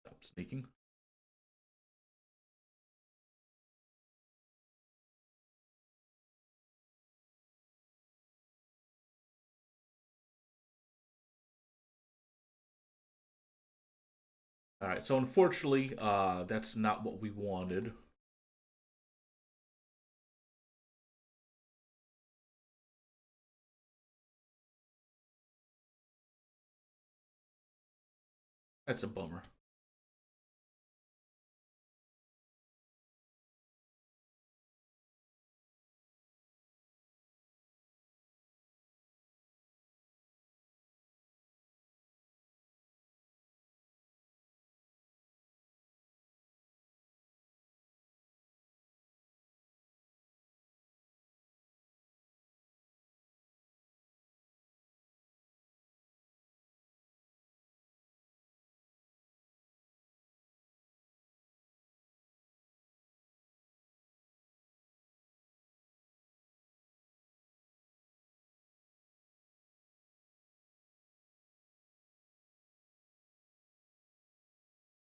Stop sneaking. All right, so unfortunately, that's not what we wanted. That's a bummer.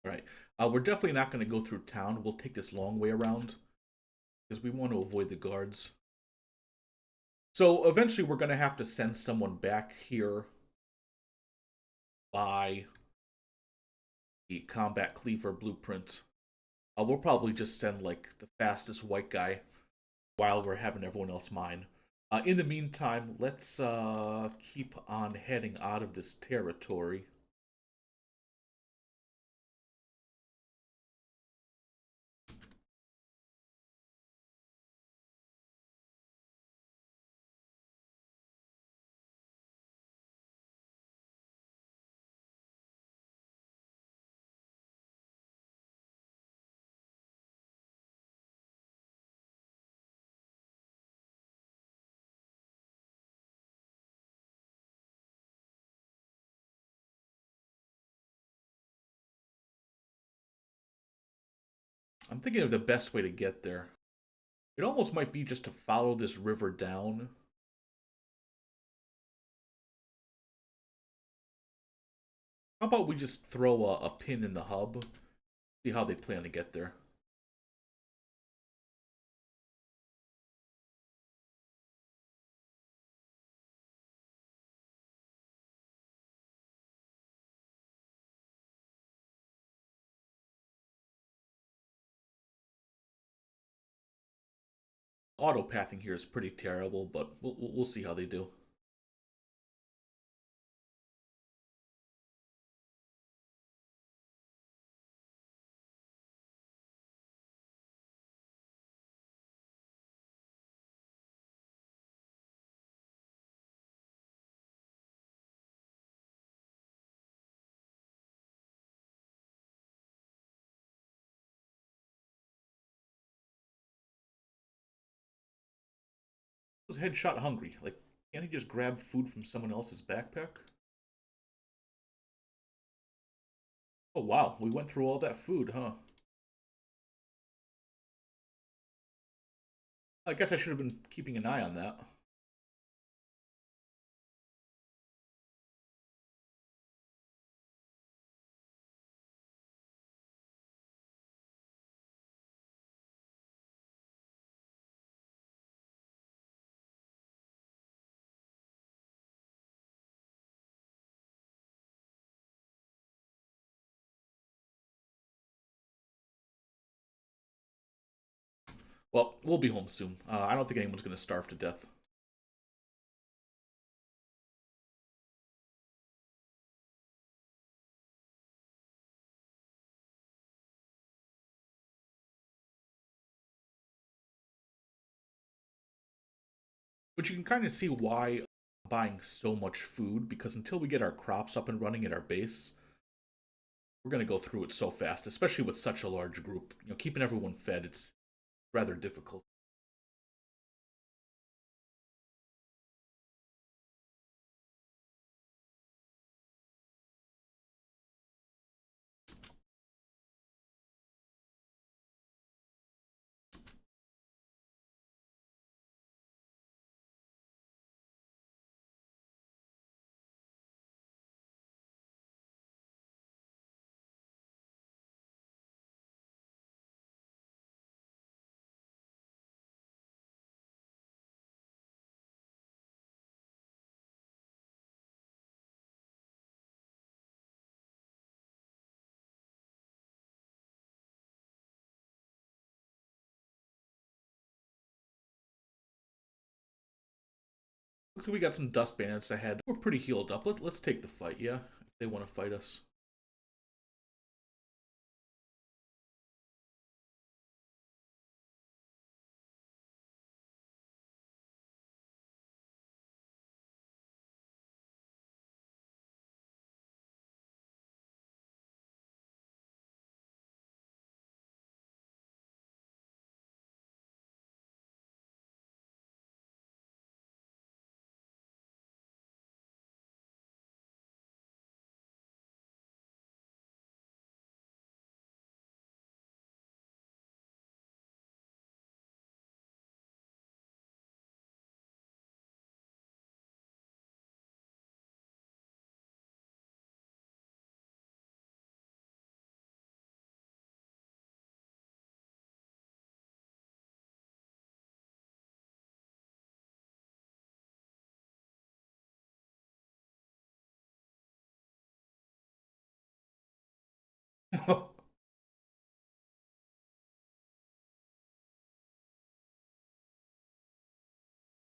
All right, we're definitely not going to go through town. We'll take this long way around because we want to avoid the guards. So eventually, we're going to have to send someone back here by the combat cleaver blueprint. We'll probably just send like the fastest white guy while we're having everyone else mine. In the meantime, let's keep on heading out of this territory. I'm thinking of the best way to get there. It almost might be just to follow this river down. How about we just throw a pin in the hub? See how they plan to get there. Autopathing here is pretty terrible, but we'll see how they do. Was headshot hungry? Like, can't he just grab food from someone else's backpack? Oh wow, we went through all that food, huh? I guess I should have been keeping an eye on that. Well, we'll be home soon. I don't think anyone's going to starve to death. But you can kind of see why buying so much food, because until we get our crops up and running at our base, we're going to go through it so fast, especially with such a large group. Keeping everyone fed, it's rather difficult. Looks like we got some dust bandits ahead. We're pretty healed up. Let's take the fight, yeah? If they want to fight us.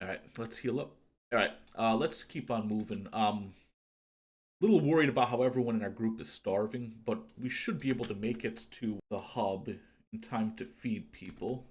Alright, let's heal up. Alright, let's keep on moving. Little worried about how everyone in our group is starving, but we should be able to make it to the hub in time to feed people.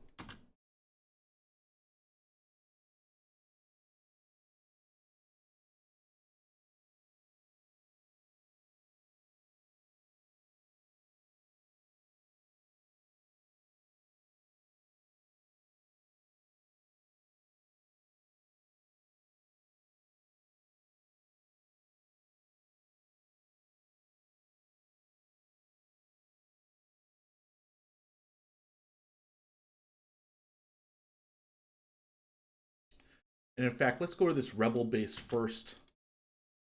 And in fact, let's go to this rebel base first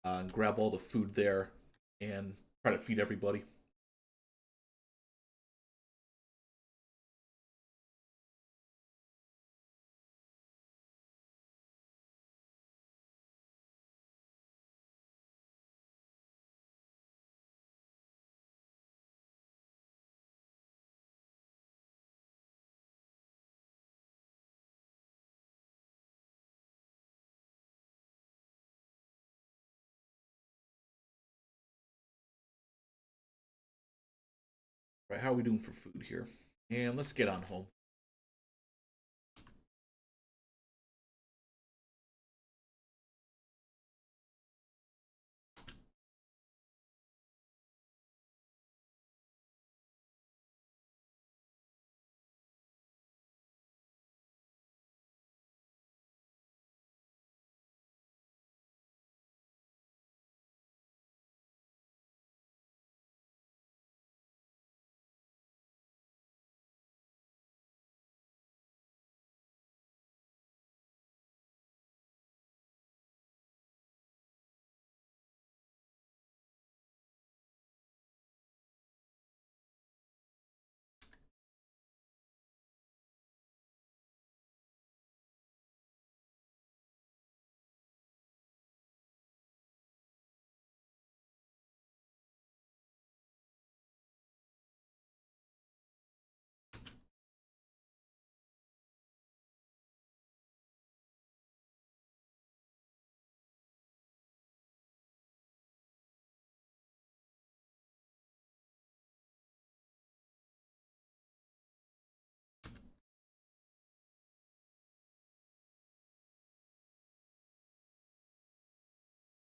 and grab all the food there and try to feed everybody. Right, how are we doing for food here? And let's get on home.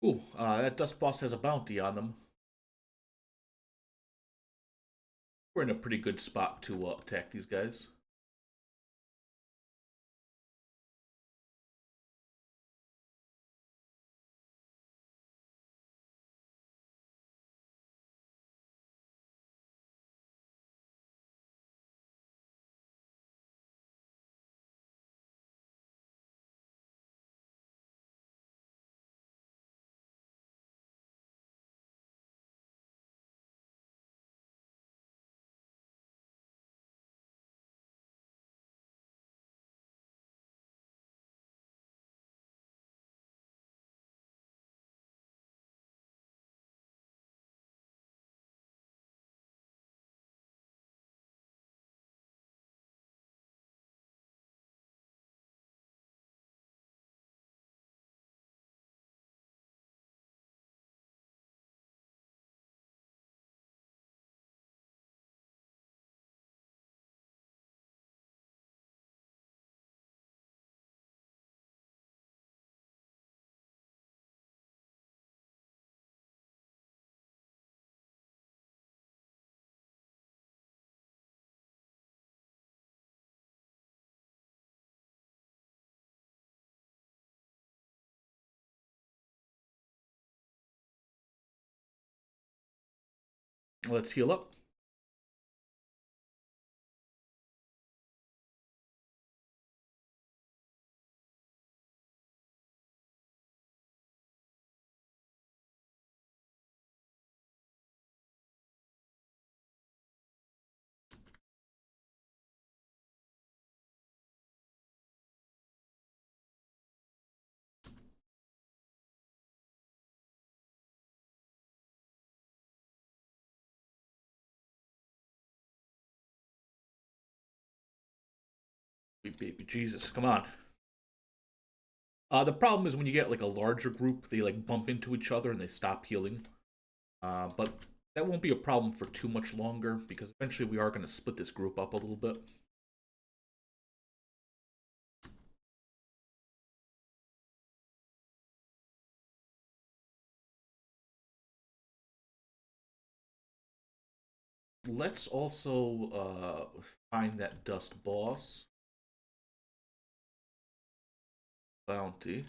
Ooh, that dust boss has a bounty on them. We're in a pretty good spot to attack these guys. Let's heal up. Baby Jesus, come on. The problem is when you get like a larger group, they like bump into each other and they stop healing. But that won't be a problem for too much longer because eventually we are going to split this group up a little bit. Let's also find that dust boss bounty.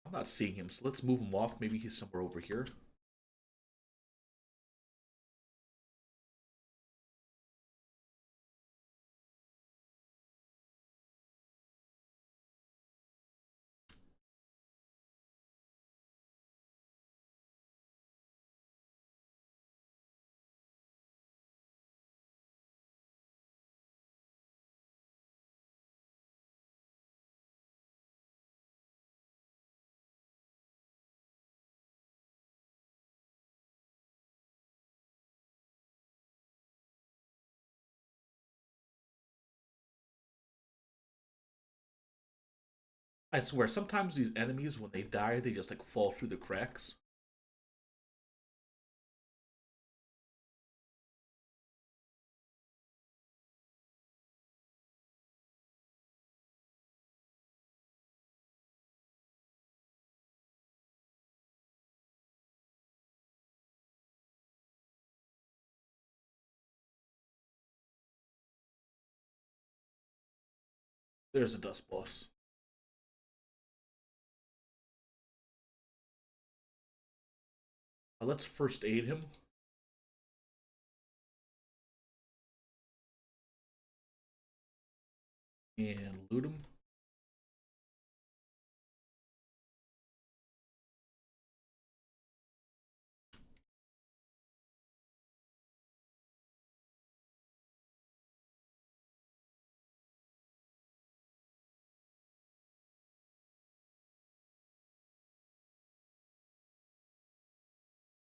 I'm not seeing him, so let's move him off. Maybe he's somewhere over here. I swear, sometimes these enemies, when they die, they just like fall through the cracks. There's a dust boss. Let's first aid him. And loot him.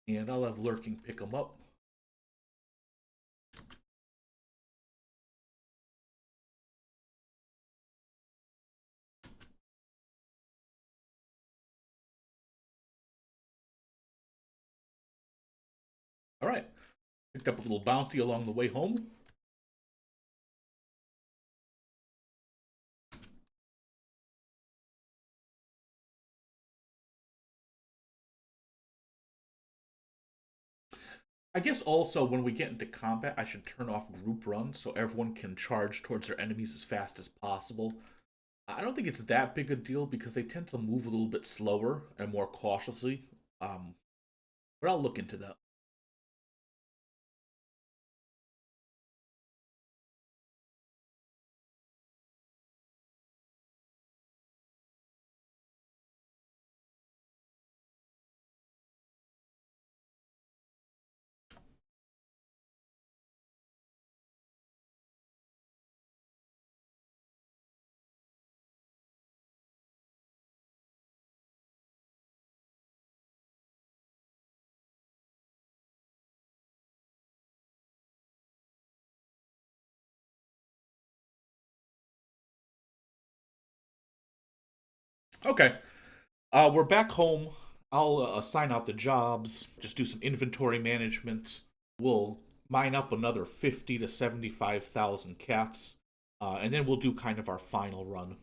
And I'll have Lurking pick him up. All right. Picked up a little bounty along the way home. I guess also when we get into combat, I should turn off group run so everyone can charge towards their enemies as fast as possible. I don't think it's that big a deal because they tend to move a little bit slower and more cautiously. Um, but I'll look into that. Okay, we're back home. I'll assign out the jobs, just do some inventory management. We'll mine up another 50 to 75,000 cats, and then we'll do kind of our final run.